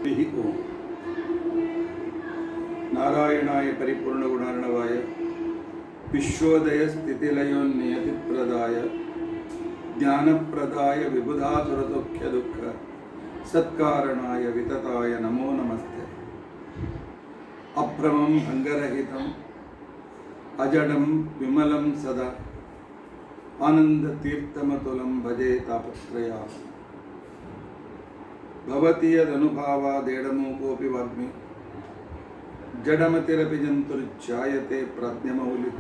हरिः ओम्। नारायणाय परिपूर्णगुणार्णवाय विश्वोदयस्थितिलयोन्नियतिप्रदाय ज्ञानप्रदाय विबुधासुरसौख्यदुःख सत्कारणाय वितताय नमो नमस्ते। अभ्रमं भङ्गरहितम् अजडं विमलं सदा आनन्दतीर्थमतुलं भजे तापत्रयाः। भवति यदनुभावादेडमूकोऽपि वाग्मि जडमतिरपि जन्तुर्जायते प्रज्ञमौलिः।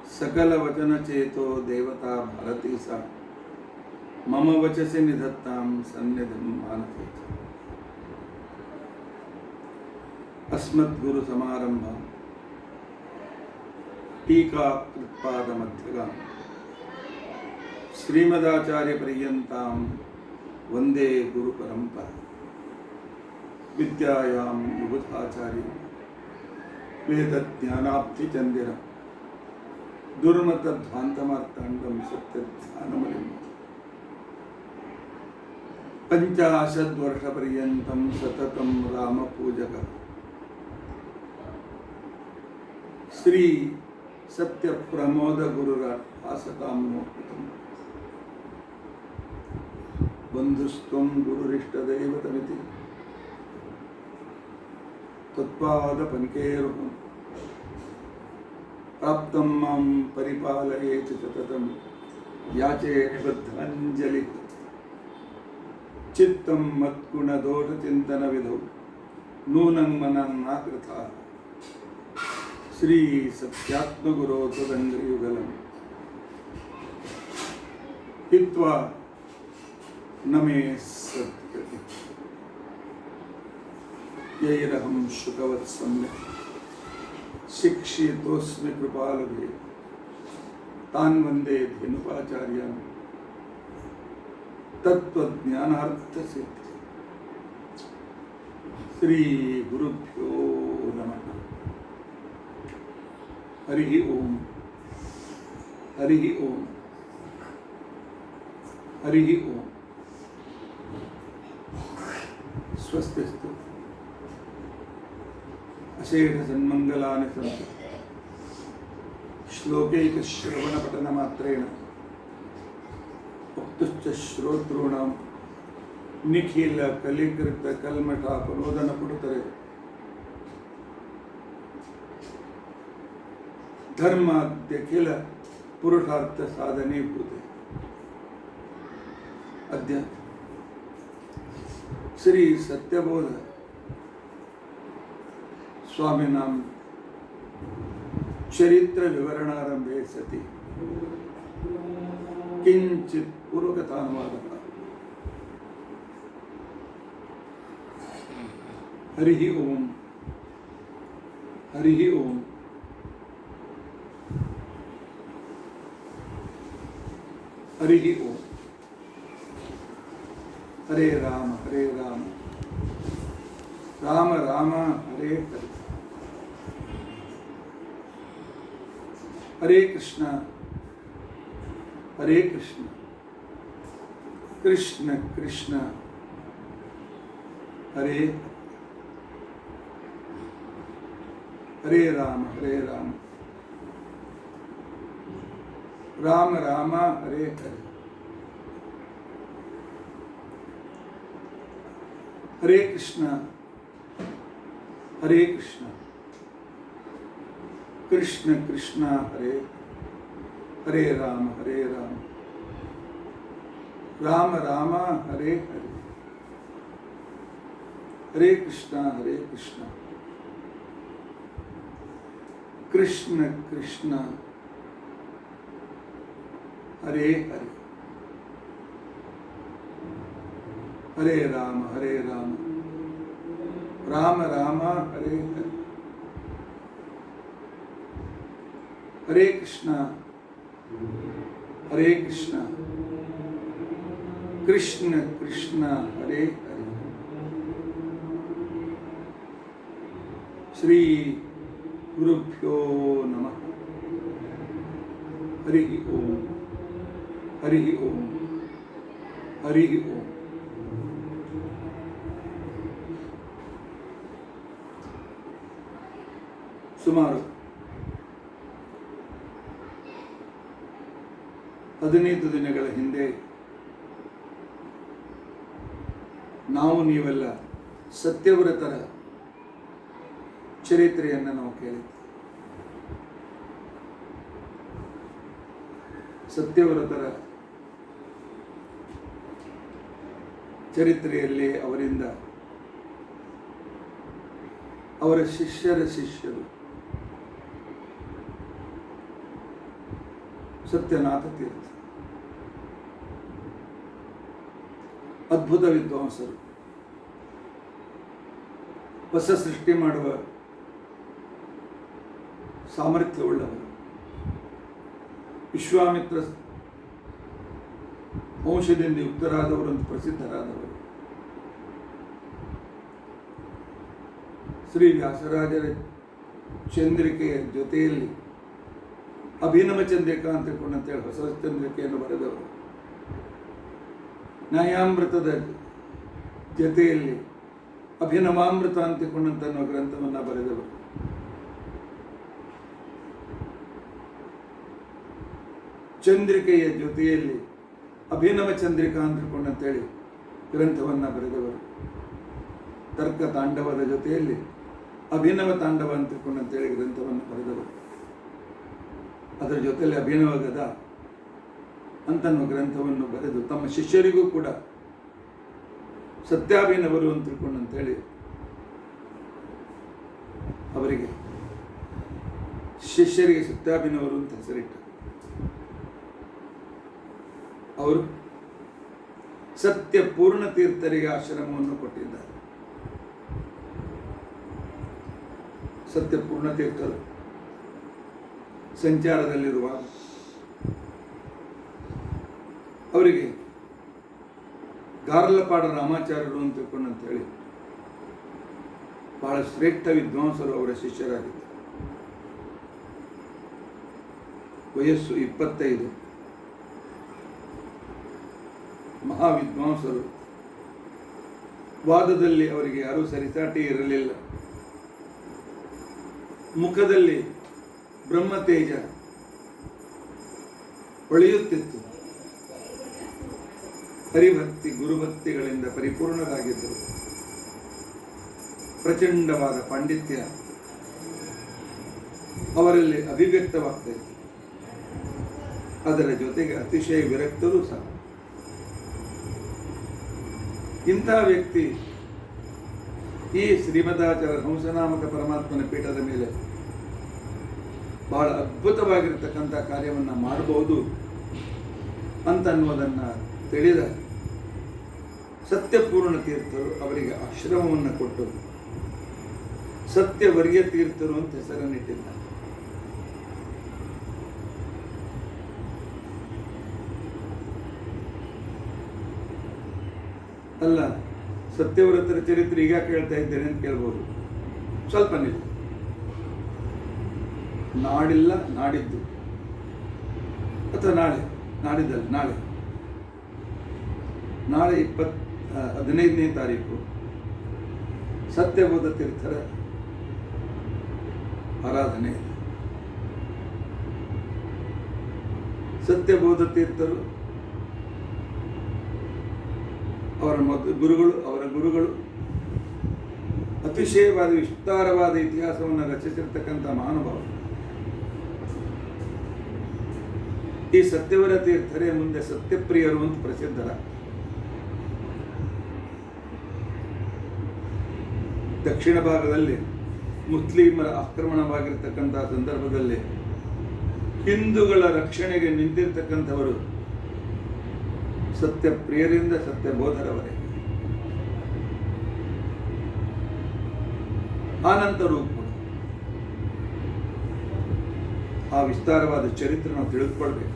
सकलवचनचेतो देवता भारती सा मम वचसि निधत्तां सन्निधिं मानसे च। अस्मद्गुरुसमारम्भां टीकाकृत्पादमध्यगां श्रीमदाचार्यपर्यन्तां वंदे गुरु परंपरा। विद्यायां विबुधाचार्य वेदज्ञानाब्धिचन्दिरं दुर्मतध्वान्तमार्ताण्डं सत्यध्यानमलिं 50 वर्षपर्यन्तं सततं रामपूजकः श्री सत्यप्रमोद गुरुरासतां मोक्तम्। बंधुस्त्वं गुरुरिष्टदैवतमिति तत्पादपङ्केरुहं प्राप्तं मां परिपालयेत् सततं याचे श्रद्धाञ्जलिः। चित्तं मत्गुणदोषचिन्तनविधौ नूनं मनः नाकृथा श्री सत्यात्मगुरो त्वदङ्घ्रियुगलं हित्वा नमे सद्गति। यैरहं शुकवत् सम्यक् शिक्षितोऽस्मि कृपालभे तान् वन्दे धेनुकाचार्यान् तत्त्वज्ञानार्थसिद्धये। श्री गुरुभ्यो नमः। हरिः ओम् हरिः ओम् हरिः ओम्। स्वस्तिस्तु अशेष सन्मंगलानि सन्ति। श्लोकैकश्रवणपठनमात्रेण उक्तश्च श्रोतॄणां निखिल कलिकृत कल्मषापनोदनपुटतरे धर्माद्यखिल पुरुषार्थ साधने भूते। अद्य श्री सत्यबोध स्वामिनां चरित्र विवरणारंभे सति किंचित् पूर्वकथानुवादः। हरिः ओम् हरिः ओम् हरिः ओम्। हरे राम राम राम हरे हरे। हरे कृष्ण कृष्ण कृष्ण हरे हरे राम राम राम हरे हरे। हरे कृष्ण कृष्ण कृष्ण हरे हरे राम राम राम हरे हरे। हरे कृष्ण कृष्ण कृष्ण हरे हरे। हरे राम राम राम हरे हरे। हरे कृष्ण कृष्ण कृष्ण हरे हरे। श्री गुरुभ्यो नमः। हरिः ओम् हरिः ओम् हरिः ओम्। ಸುಮಾರು 15 ದಿನಗಳ ಹಿಂದೆ ನಾವು ನೀವೆಲ್ಲ ಸತ್ಯವ್ರತರ ಚರಿತ್ರೆಯನ್ನು ನಾವು ಕೇಳಿದ್ವಿ. ಸತ್ಯವ್ರತರ ಚರಿತ್ರೆಯಲ್ಲಿ ಅವರಿಂದ ಅವರ ಶಿಷ್ಯರ ಶಿಷ್ಯರು ಸತ್ಯನಾಥ ತೀರ್ಥ, ಅದ್ಭುತ ವಿದ್ವಾಂಸರು, ಹೊಸ ಸೃಷ್ಟಿ ಮಾಡುವ ಸಾಮರ್ಥ್ಯವುಳ್ಳವರು, ವಿಶ್ವಾಮಿತ್ರ ವಂಶದಿಂದ ಯುಕ್ತರಾದವರು ಅಂತ ಪ್ರಸಿದ್ಧರಾದವರು, ಶ್ರೀ ವ್ಯಾಸರಾಜರ ಚಂದ್ರಿಕೆಯ ಜೊತೆಯಲ್ಲಿ ಅಭಿನವ ಚಂದ್ರಿಕಾ ಅಂತ ತಿಳ್ಕೊಂಡಂತೇಳಿ ಹೊಸ ಚಂದ್ರಿಕೆಯನ್ನು ಬರೆದವರು, ನ್ಯಾಯಾಮೃತದ ಜೊತೆಯಲ್ಲಿ ಅಭಿನವಾಮೃತ ಅಂತಿಕೊಂಡಂತ ಅನ್ನೋ ಗ್ರಂಥವನ್ನು ಬರೆದವರು, ಚಂದ್ರಿಕೆಯ ಜೊತೆಯಲ್ಲಿ ಅಭಿನವ ಚಂದ್ರಿಕಾ ಅಂತಿಕೊಂಡಂತೇಳಿ ಗ್ರಂಥವನ್ನು ಬರೆದವರು, ತರ್ಕ ತಾಂಡವದ ಜೊತೆಯಲ್ಲಿ ಅಭಿನವ ತಾಂಡವ ಅಂತಿಕೊಂಡಂತೇಳಿ ಗ್ರಂಥವನ್ನು ಬರೆದವರು, ಅದರ ಜೊತೆಯಲ್ಲಿ ಅಭಿನವ ಗದ ಅಂತನ್ನುವ ಗ್ರಂಥವನ್ನು ಬರೆದು ತಮ್ಮ ಶಿಷ್ಯರಿಗೂ ಕೂಡ ಸತ್ಯಾಭಿನವರು ಅಂತ ತಿಳ್ಕೊಂಡಂತೇಳಿ ಅವರಿಗೆ ಶಿಷ್ಯರಿಗೆ ಸತ್ಯಾಭಿನವರು ಅಂತ ಹೆಸರಿಟ್ಟ. ಅವರು ಸತ್ಯ ಪೂರ್ಣ ತೀರ್ಥರಿಗೆ ಆಶ್ರಮವನ್ನು ಕೊಟ್ಟಿದ್ದಾರೆ. ಸತ್ಯ ಪೂರ್ಣ ತೀರ್ಥರು ಸಂಚಾರದಲ್ಲಿರುವಾಗ ಅವರಿಗೆ ಗಾರ್ಲಪಾಡ ರಾಮಾಚಾರ್ಯರು ಅಂತ ತಿಳ್ಕೊಂಡಂತೇಳಿ ಬಹಳ ಶ್ರೇಷ್ಠ ವಿದ್ವಾಂಸರು ಅವರ ಶಿಷ್ಯರಾಗಿದ್ದರು. ವಯಸ್ಸು 25, ಮಹಾವಿದ್ವಾಂಸರು. ವಾದದಲ್ಲಿ ಅವರಿಗೆ ಯಾರೂ ಸರಿಸಾಟಿ ಇರಲಿಲ್ಲ. ಮುಖದಲ್ಲಿ ಬ್ರಹ್ಮತೇಜ ಹೊಳೆಯುತ್ತಿತ್ತು. ಹರಿಭಕ್ತಿ ಗುರುಭಕ್ತಿಗಳಿಂದ ಪರಿಪೂರ್ಣರಾಗಿದ್ದರು. ಪ್ರಚಂಡವಾದ ಪಾಂಡಿತ್ಯ ಅವರಲ್ಲಿ ಅಭಿವ್ಯಕ್ತವಾಗ್ತಾ ಇತ್ತು. ಅದರ ಜೊತೆಗೆ ಅತಿಶಯ ವಿರಕ್ತರೂ ಸಹ. ಇಂತಹ ವ್ಯಕ್ತಿ ಈ ಶ್ರೀಮದಾಚಾರ್ಯ ಹಂಸನಾಮಕ ಪರಮಾತ್ಮನ ಪೀಠದ ಮೇಲೆ ಬಹಳ ಅದ್ಭುತವಾಗಿರ್ತಕ್ಕಂಥ ಕಾರ್ಯವನ್ನು ಮಾಡಬಹುದು ಅಂತನ್ನುವುದನ್ನು ತಿಳಿದ ಸತ್ಯಪೂರ್ಣ ತೀರ್ಥರು ಅವರಿಗೆ ಆಶ್ರಮವನ್ನು ಕೊಟ್ಟು ಸತ್ಯವರ್ಯ ತೀರ್ಥರು ಅಂತ ಹೆಸರನ್ನಿಟ್ಟಿದ್ದಾರೆ. ಅಲ್ಲ, ಸತ್ಯವ್ರತರ ಚರಿತ್ರೆ ಈಗ ಕೇಳ್ತಾ ಇದ್ದೇನೆ ಅಂತ ಕೇಳ್ಬೋದು. ಸ್ವಲ್ಪ ನಿಲ್ಲಿ. ನಾಡಿಲ್ಲ ನಾಡಿದ್ದು, ಅಥವಾ ನಾಡಿದ್ದಲ್ಲ ನಾಳೆ 15ನೇ ತಾರೀಕು ಸತ್ಯಬೋಧ ತೀರ್ಥರ ಆರಾಧನೆ. ಸತ್ಯಬೋಧ ತೀರ್ಥರು ಅವರ ಗುರುಗಳು ಅತಿಶಯವಾದ ವಿಸ್ತಾರವಾದ ಇತಿಹಾಸವನ್ನು ರಚಿಸಿರ್ತಕ್ಕಂಥ ಮಹಾನುಭಾವರು. ಈ ಸತ್ಯವರ ತೀರ್ಥರೇ ಮುಂದೆ ಸತ್ಯಪ್ರಿಯರು ಅಂತ ಪ್ರಸಿದ್ಧರ. ದಕ್ಷಿಣ ಭಾಗದಲ್ಲಿ ಮುಸ್ಲಿಮರ ಆಕ್ರಮಣವಾಗಿರ್ತಕ್ಕಂಥ ಸಂದರ್ಭದಲ್ಲಿ ಹಿಂದೂಗಳ ರಕ್ಷಣೆಗೆ ನಿಂತಿರ್ತಕ್ಕಂಥವರು ಸತ್ಯಪ್ರಿಯರಿಂದ ಸತ್ಯಬೋಧರವರೇ. ಆನಂತರೂ ಕೂಡ ಆ ವಿಸ್ತಾರವಾದ ಚರಿತ್ರೆ ನಾವು ತಿಳಿದುಕೊಳ್ಬೇಕು.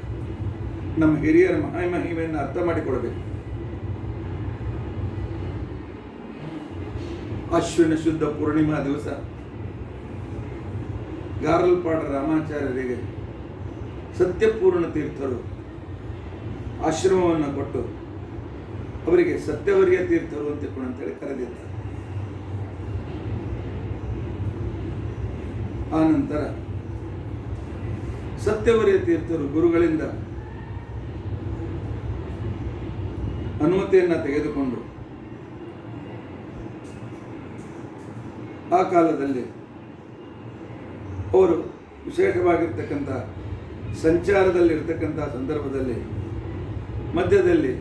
ನಮ್ಮ ಹಿರಿಯರ ಮಹಿಮೆಯನ್ನು ಅರ್ಥ ಮಾಡಿಕೊಳ್ಬೇಕು. ಅಶ್ವಿನ ಶುದ್ಧ ಪೂರ್ಣಿಮಾ ದಿವಸ ಗಾರ್ಲಪಾಡ ರಾಮಾಚಾರ್ಯರಿಗೆ ಸತ್ಯಪೂರ್ಣ ತೀರ್ಥರು ಆಶ್ರಮವನ್ನು ಕೊಟ್ಟು ಅವರಿಗೆ ಸತ್ಯವರ್ಯ ತೀರ್ಥರು ಅಂತೇಳಿ ಕರೆದಿದ್ದಾರೆ. ಆ ನಂತರ ಸತ್ಯವರಿಯ ತೀರ್ಥರು ಗುರುಗಳಿಂದ ಅನುಮತಿಯನ್ನು ತೆಗೆದುಕೊಂಡು ಆ ಕಾಲದಲ್ಲಿ ಅವರು ವಿಶೇಷವಾಗಿರ್ತಕ್ಕಂಥ ಸಂಚಾರದಲ್ಲಿರ್ತಕ್ಕಂಥ ಸಂದರ್ಭದಲ್ಲಿ ಮಧ್ಯದಲ್ಲಿ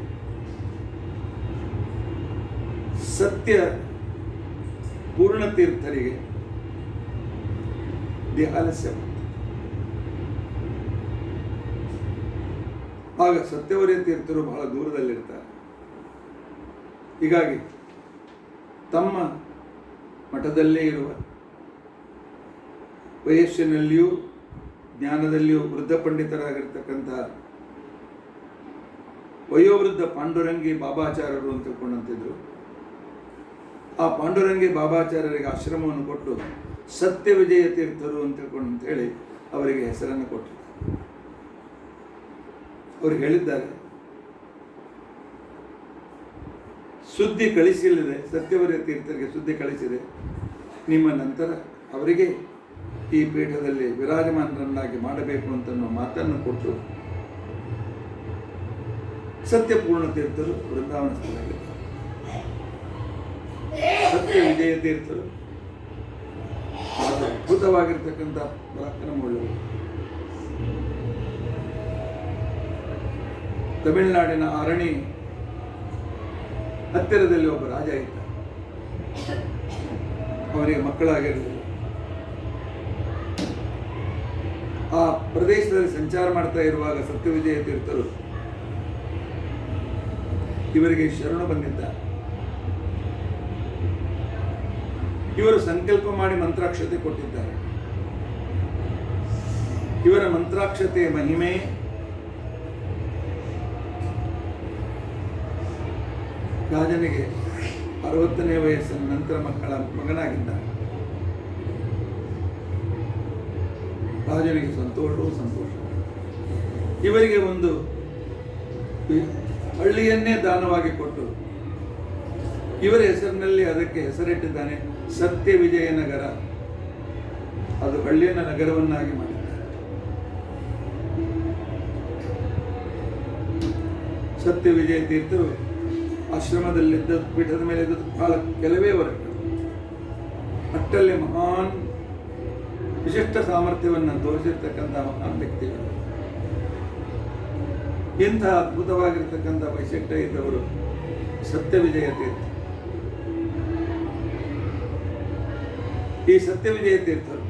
ಸತ್ಯ ಪೂರ್ಣತೀರ್ಥರಿಗೆ ದೇಹಾಲಸ್ಯ ಬಂತು. ಆಗ ಸತ್ಯವರಿಯ ತೀರ್ಥರು ಬಹಳ ದೂರದಲ್ಲಿರ್ತಾರೆ. ಹೀಗಾಗಿ ತಮ್ಮ ಮಠದಲ್ಲೇ ಇರುವ ವಯಸ್ಸಿನಲ್ಲಿಯೂ ಜ್ಞಾನದಲ್ಲಿಯೂ ವೃದ್ಧ ಪಂಡಿತರಾಗಿರ್ತಕ್ಕಂಥ ವಯೋವೃದ್ಧ ಪಾಂಡುರಂಗಿ ಬಾಬಾಚಾರ್ಯರು ಅಂತ ತಿಳ್ಕೊಂಡಂತಿದ್ರು. ಆ ಪಾಂಡುರಂಗಿ ಬಾಬಾಚಾರ್ಯರಿಗೆ ಆಶ್ರಮವನ್ನು ಕೊಟ್ಟು ಸತ್ಯ ವಿಜಯ ತೀರ್ಥರು ಅಂತ ಹೇಳಿ ಅವರಿಗೆ ಹೆಸರನ್ನು ಕೊಟ್ಟರು. ಅವರು ಹೇಳಿದ್ದಾರೆ, ಸುದ್ದಿ ಕಳಿಸಿಲ್ಲದೆ ಸತ್ಯವರಿಯ ತೀರ್ಥರಿಗೆ ಸುದ್ದಿ ಕಳಿಸಿದೆ, ನಿಮ್ಮ ನಂತರ ಅವರಿಗೆ ಈ ಪೀಠದಲ್ಲಿ ವಿರಾಜಮಾನರನ್ನಾಗಿ ಮಾಡಬೇಕು ಅಂತ ಮಾತನ್ನು ಕೊಟ್ಟು ಸತ್ಯಪೂರ್ಣ ತೀರ್ಥರು ವೃಂದಾವನ ಸ್ಥಳದಲ್ಲಿದ್ದಾರೆ. ಸತ್ಯ ವಿಜಯ ತೀರ್ಥರು ಅದ್ಭುತವಾಗಿರ್ತಕ್ಕಂಥ ಪರಾಕ್ರಮವುಳ್ಳವರು. ತಮಿಳುನಾಡಿನ ಆರಣಿ ಹತ್ತಿರದಲ್ಲಿ ಒಬ್ಬ ರಾಜ ಇದ್ದ. ಅವರಿಗೆ ಮಕ್ಕಳಾಗಿರಲಿಲ್ಲ. ಆ ಪ್ರದೇಶದಲ್ಲಿ ಸಂಚಾರ ಮಾಡ್ತಾ ಇರುವಾಗ ಸತ್ಯವಿಜಯ ತೀರ್ಥರು ಇವರಿಗೆ ಶರಣು ಬಂದಿದ್ದ. ಇವರು ಸಂಕಲ್ಪ ಮಾಡಿ ಮಂತ್ರಾಕ್ಷತೆ ಕೊಟ್ಟಿದ್ದಾರೆ. ಇವರ ಮಂತ್ರಾಕ್ಷತೆಯ ಮಹಿಮೆ ರಾಜನಿಗೆ 60ನೇ ವಯಸ್ಸಿನ ನಂತರ ಮಗನಾಗಿದ್ದ. ರಾಜನಿಗೆ ಸಂತೋಷ. ಇವರಿಗೆ ಒಂದು ಹಳ್ಳಿಯನ್ನೇ ದಾನವಾಗಿ ಕೊಟ್ಟು ಇವರ ಹೆಸರಿನಲ್ಲಿ ಅದಕ್ಕೆ ಹೆಸರಿಟ್ಟಿದ್ದಾನೆ ಸತ್ಯ ವಿಜಯನಗರ. ಅದು ಹಳ್ಳಿಯನ್ನ ನಗರವನ್ನಾಗಿ ಮಾಡಿದ್ದಾರೆ. ಸತ್ಯ ವಿಜಯ ತೀರ್ಥರು ಆಶ್ರಮದಲ್ಲಿದ್ದ ಪೀಠದ ಮೇಲೆ ಬಹಳ ಕೆಲವೇ ವರ್ಷಗಳು ಅಷ್ಟಲ್ಲಿ ಮಹಾನ್ ವಿಶಿಷ್ಟ ಸಾಮರ್ಥ್ಯವನ್ನು ತೋರಿಸಿರ್ತಕ್ಕಂಥ ಮಹಾನ್ ವ್ಯಕ್ತಿಗಳು. ಇಂತಹ ಅದ್ಭುತವಾಗಿರ್ತಕ್ಕಂಥ ವೈಶಿಷ್ಟ್ಯ ಇದ್ದವರು ಸತ್ಯ ವಿಜಯ ತೀರ್ಥ. ಈ ಸತ್ಯ ವಿಜಯ ತೀರ್ಥರು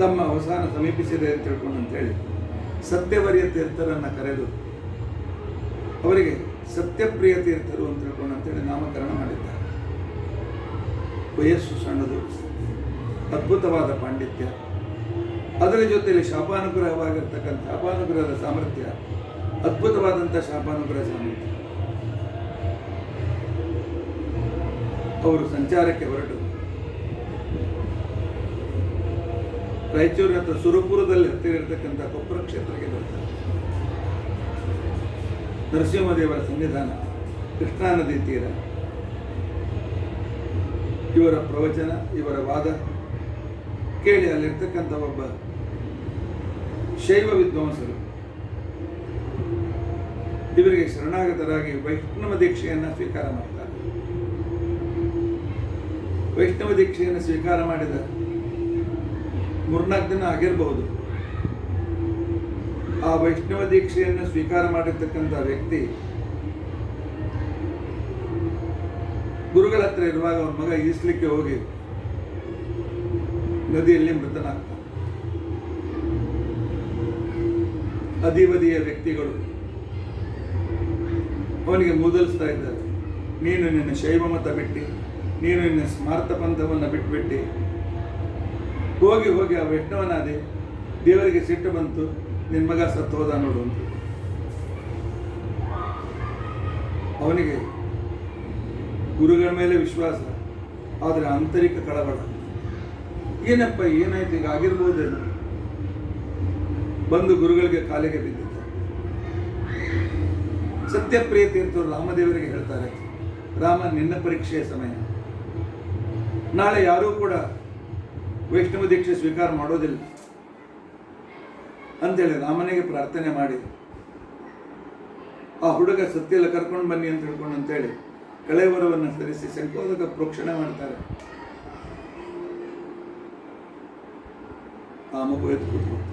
ತಮ್ಮ ಅವಸಾನ ಸಮೀಪಿಸಿದೆ ಅಂತ ತಿಳ್ಕೊಂಡಂತೇಳಿ ಸತ್ಯವರಿಯ ತೀರ್ಥರನ್ನು ಕರೆದು ಅವರಿಗೆ ಸತ್ಯಪ್ರಿಯ ತೀರ್ಥರು ಅಂತ ತಿಳ್ಕೊಂಡಂತೇಳಿ ನಾಮಕರಣ ಮಾಡಿದ್ದಾರೆ. ವಯಸ್ಸು ಸಣ್ಣದು, ಅದ್ಭುತವಾದ ಪಾಂಡಿತ್ಯ, ಅದರ ಜೊತೆಯಲ್ಲಿ ಶಾಪಾನುಗ್ರಹವಾಗಿರ್ತಕ್ಕಂಥ ಶಾಪಾನುಗ್ರಹದ ಸಾಮರ್ಥ್ಯ, ಅದ್ಭುತವಾದಂಥ ಶಾಪಾನುಗ್ರಹ ಸಾಮರ್ಥ್ಯ. ಅವರು ಸಂಚಾರಕ್ಕೆ ಹೊರಟು ರಾಯಚೂರಿನ ಹತ್ರ ಸುರಪುರದಲ್ಲಿ ಹತ್ತಿರತಕ್ಕಂಥ ಕೊಪ್ಪರ ಕ್ಷೇತ್ರಕ್ಕೆ ಬರ್ತಾರೆ. ನರಸಿಂಹದೇವರ ಸನ್ನಿಧಾನ, ಕೃಷ್ಣಾ ನದಿ ತೀರ. ಇವರ ಪ್ರವಚನ, ಇವರ ವಾದ ಕೇಳಿ ಅಲ್ಲಿರ್ತಕ್ಕಂಥ ಒಬ್ಬ ಶೈವ ವಿದ್ವಾಂಸರು ಇವರಿಗೆ ಶರಣಾಗತರಾಗಿ ವೈಷ್ಣವ ದೀಕ್ಷೆಯನ್ನು ಸ್ವೀಕಾರ ಮಾಡ್ತಾರೆ. ವೈಷ್ಣವ ದೀಕ್ಷೆಯನ್ನು ಸ್ವೀಕಾರ ಮಾಡಿದ 3-4 ದಿನ ಆಗಿರಬಹುದು. ಆ ವೈಷ್ಣವ ದೀಕ್ಷೆಯನ್ನು ಸ್ವೀಕಾರ ಮಾಡಿರ್ತಕ್ಕಂಥ ವ್ಯಕ್ತಿ ಗುರುಗಳ ಹತ್ರ ಇರುವಾಗ ಅವನ ಮಗ ಈಸ್ಲಿಕ್ಕೆ ಹೋಗಿ ನದಿಯಲ್ಲಿ ಮೃತನಾಗ್ತಾನೆ. ಅಧಿವದಿಯ ವ್ಯಕ್ತಿಗಳು ಅವನಿಗೆ ಮೂದಲಿಸ್ತಾ ಇದ್ದಾರೆ, ನೀನು ನಿನ್ನ ಶೈವ ಮತ ಬಿಟ್ಟು, ನೀನು ನಿನ್ನ ಸ್ಮಾರ್ಥ ಪಂಥವನ್ನು ಬಿಟ್ಬಿಟ್ಟು ಹೋಗಿ ಹೋಗಿ ಆ ವೈಷ್ಣವನಾದೆ, ದೇವರಿಗೆ ಸಿಟ್ಟು ಬಂತು, ನಿನ್ನ ಮಗ ಸತ್ತು ಹೋದ ನೋಡು ಅಂತ. ಅವನಿಗೆ ಗುರುಗಳ ಮೇಲೆ ವಿಶ್ವಾಸ, ಆದರೆ ಆಂತರಿಕ ಕಳವಳ. ಏನಪ್ಪ ಏನಾಯ್ತು, ಈಗ ಆಗಿರ್ಬೋದೇನು? ಬಂದು ಗುರುಗಳಿಗೆ ಕಾಲಿಗೆ ಬಿದ್ದಿದ್ದ. ಸತ್ಯಪ್ರಿಯ ತೀರ್ಥರು ರಾಮದೇವರಿಗೆ ಹೇಳ್ತಾರೆ, ರಾಮ ನಿನ್ನ ಪರೀಕ್ಷೆಯ ಸಮಯ, ನಾಳೆ ಯಾರೂ ಕೂಡ ವೈಷ್ಣವ ದೀಕ್ಷೆ ಸ್ವೀಕಾರ ಮಾಡೋದಿಲ್ಲ ಅಂತೇಳಿ ರಾಮನಿಗೆ ಪ್ರಾರ್ಥನೆ ಮಾಡಿ ಆ ಹುಡುಗ ಸತ್ಯೆಲ್ಲ ಕರ್ಕೊಂಡು ಬನ್ನಿ ಅಂತ ಹೇಳ್ಕೊಂಡು ಅಂತೇಳಿ ಕಳೇವರವನ್ನು ಸರಿಸಿ ಶಂಕೋದಕ ಪ್ರೋಕ್ಷಣೆ ಮಾಡ್ತಾರೆ. ಆ ಮಗು ಎದ್ದು ಕೂತ್ಕೊಂಡು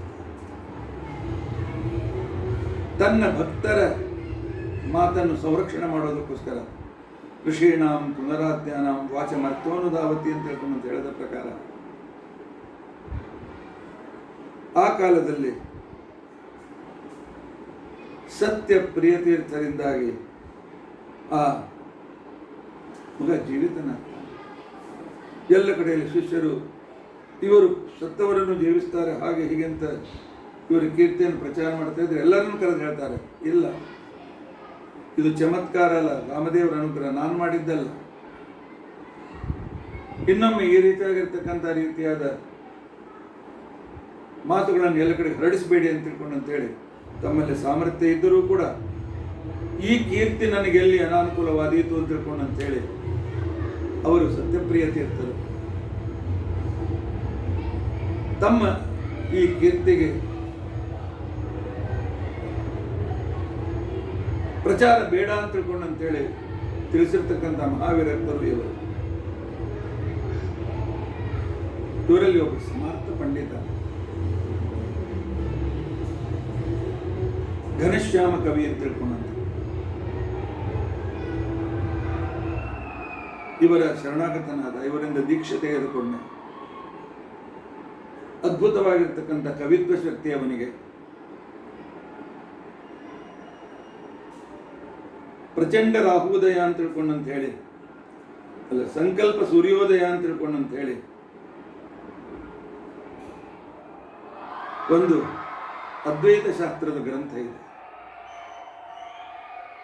ತನ್ನ ಭಕ್ತರ ಮಾತನ್ನು ಸಂರಕ್ಷಣೆ ಮಾಡೋದಕ್ಕೋಸ್ಕರ ಋಷೀಣಾಂ ಪುನರಾಧ್ಯಾನಾಂ ವಾಚ ಮರ್ತೋನುಧಾವತಿ ಅಂತ ಹೇಳ್ಕೊಂಡು ಅಂತ ಹೇಳಿದ ಪ್ರಕಾರ ಆ ಕಾಲದಲ್ಲಿ ಸತ್ಯ ಪ್ರಿಯತೀರ್ಥರಿಂದಾಗಿ ಆ ಮಗ ಜೀವಿತನಾಗ್ತಾನೆ. ಎಲ್ಲ ಕಡೆಯಲ್ಲಿ ಶಿಷ್ಯರು ಇವರು ಸತ್ತವರನ್ನು ಜೀವಿಸ್ತಾರೆ ಹಾಗೆ ಹೀಗೆ ಅಂತ ಇವರ ಕೀರ್ತಿಯನ್ನು ಪ್ರಚಾರ ಮಾಡ್ತಾ ಇದ್ರೆ ಎಲ್ಲರನ್ನೂ ಕರೆದು ಹೇಳ್ತಾರೆ, ಇಲ್ಲ ಇದು ಚಮತ್ಕಾರ ಅಲ್ಲ, ರಾಮದೇವರ ಅನುಗ್ರಹ, ನಾನು ಮಾಡಿದ್ದಲ್ಲ. ಇನ್ನೊಮ್ಮೆ ಈ ರೀತಿಯಾಗಿರ್ತಕ್ಕಂಥ ರೀತಿಯಾದ ಮಾತುಗಳನ್ನು ಎಲ್ಲ ಕಡೆ ಹರಡಿಸಬೇಡಿ ಅಂತ ತಿಳ್ಕೊಂಡು ಅಂತೇಳಿ ತಮ್ಮಲ್ಲಿ ಸಾಮರ್ಥ್ಯ ಇದ್ದರೂ ಕೂಡ ಈ ಕೀರ್ತಿ ನನಗೆ ಎಲ್ಲಿ ಅನಾನುಕೂಲವಾದೀತು ಅಂತ ತಿಳ್ಕೊಂಡು ಅಂತೇಳಿ ಅವರು ಸತ್ಯಪ್ರಿಯ ತೀರ್ಥರು ತಮ್ಮ ಈ ಕೀರ್ತಿಗೆ ಪ್ರಚಾರ ಬೇಡ ಅಂತ ತಿಳ್ಕೊಂಡು ಅಂತೇಳಿ ತಿಳಿಸಿರ್ತಕ್ಕಂಥ ಮಹಾವೀರರು ಇವರು. ಇವರಲ್ಲಿ ಒಬ್ಬ ಸ್ಮಾರ್ತ ಪಂಡಿತ ಘನಶ್ಯಾಮ ಕವಿ ಅಂತ ತಿಳ್ಕೊಂಡಂತ ಇವರ ಶರಣಾಗತನಾದ, ಇವರಿಂದ ದೀಕ್ಷೆ ತೆಗೆದುಕೊಂಡ, ಅದ್ಭುತವಾಗಿರ್ತಕ್ಕಂಥ ಕವಿತ್ವ ಶಕ್ತಿ ಅವನಿಗೆ. ಪ್ರಚಂಡ ರಾಹುದಯ ಅಂತ ತಿಳ್ಕೊಂಡಂತ ಹೇಳಿ ಅಲ್ಲ, ಸಂಕಲ್ಪ ಸೂರ್ಯೋದಯ ಅಂತ ತಿಳ್ಕೊಂಡಂತ ಹೇಳಿ ಒಂದು ಅದ್ವೈತ ಶಾಸ್ತ್ರದ ಗ್ರಂಥ ಇದೆ.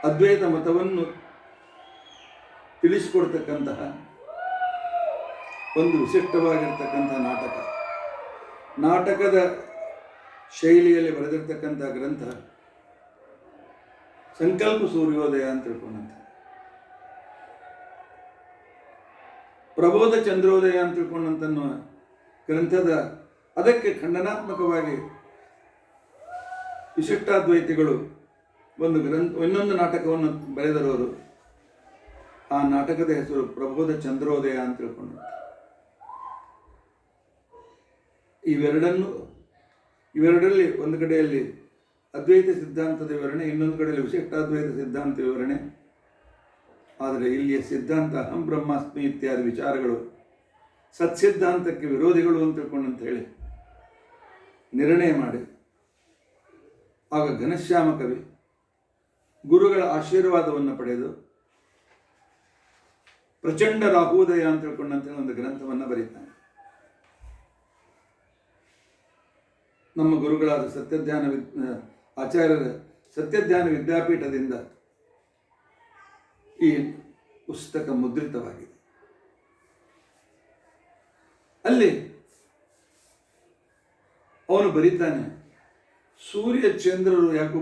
ಅದ್ವೈತ ಮತವನ್ನು ತಿಳಿಸಿಕೊಡ್ತಕ್ಕಂತಹ ಒಂದು ವಿಶಿಷ್ಟವಾಗಿರ್ತಕ್ಕಂಥ ನಾಟಕದ ಶೈಲಿಯಲ್ಲಿ ಬರೆದಿರ್ತಕ್ಕಂಥ ಗ್ರಂಥ ಸಂಕಲ್ಪ ಸೂರ್ಯೋದಯ ಅಂತ ತಿಳ್ಕೊಂಡಂತ. ಪ್ರಬೋಧ ಚಂದ್ರೋದಯ ಅಂತ ತಿಳ್ಕೊಂಡಂತನ್ನುವ ಗ್ರಂಥದ ಅದಕ್ಕೆ ಖಂಡನಾತ್ಮಕವಾಗಿ ವಿಶಿಷ್ಟಾದ್ವೈತಿಗಳು ಒಂದು ಇನ್ನೊಂದು ನಾಟಕವನ್ನು ಬರೆದರವರು. ಆ ನಾಟಕದ ಹೆಸರು ಪ್ರಬೋಧ ಚಂದ್ರೋದಯ ಅಂತ ತಿಳ್ಕೊಂಡು. ಇವೆರಡರಲ್ಲಿ ಒಂದು ಕಡೆಯಲ್ಲಿ ಅದ್ವೈತ ಸಿದ್ಧಾಂತದ ವಿವರಣೆ, ಇನ್ನೊಂದು ಕಡೆಯಲ್ಲಿ ವಿಶಿಷ್ಟಾದ್ವೈತ ಸಿದ್ಧಾಂತ ವಿವರಣೆ. ಆದರೆ ಇಲ್ಲಿಯ ಸಿದ್ಧಾಂತ ಅಹಂ ಬ್ರಹ್ಮಾಸ್ಮಿ ಇತ್ಯಾದಿ ವಿಚಾರಗಳು ಸತ್ಸಿದ್ಧಾಂತಕ್ಕೆ ವಿರೋಧಿಗಳು ಅಂತ ತಿಳ್ಕೊಂಡು ಅಂತ ಹೇಳಿ ನಿರ್ಣಯ ಮಾಡಿ ಆಗ ಘನಶ್ಯಾಮ ಕವಿ ಗುರುಗಳ ಆಶೀರ್ವಾದವನ್ನು ಪಡೆದು ಪ್ರಚಂಡ ರಾಹುದಯ ಅಂತ ತಿಳ್ಕೊಂಡಂತೆ ಒಂದು ಗ್ರಂಥವನ್ನು ಬರೀತಾನೆ. ನಮ್ಮ ಗುರುಗಳಾದ ಆಚಾರ್ಯರ ಸತ್ಯಜ್ಞಾನ ವಿದ್ಯಾಪೀಠದಿಂದ ಈ ಪುಸ್ತಕ ಮುದ್ರಿತವಾಗಿದೆ. ಅಲ್ಲಿ ಅವನು ಬರೀತಾನೆ, ಸೂರ್ಯ ಚಂದ್ರರು ಯಾಕೋ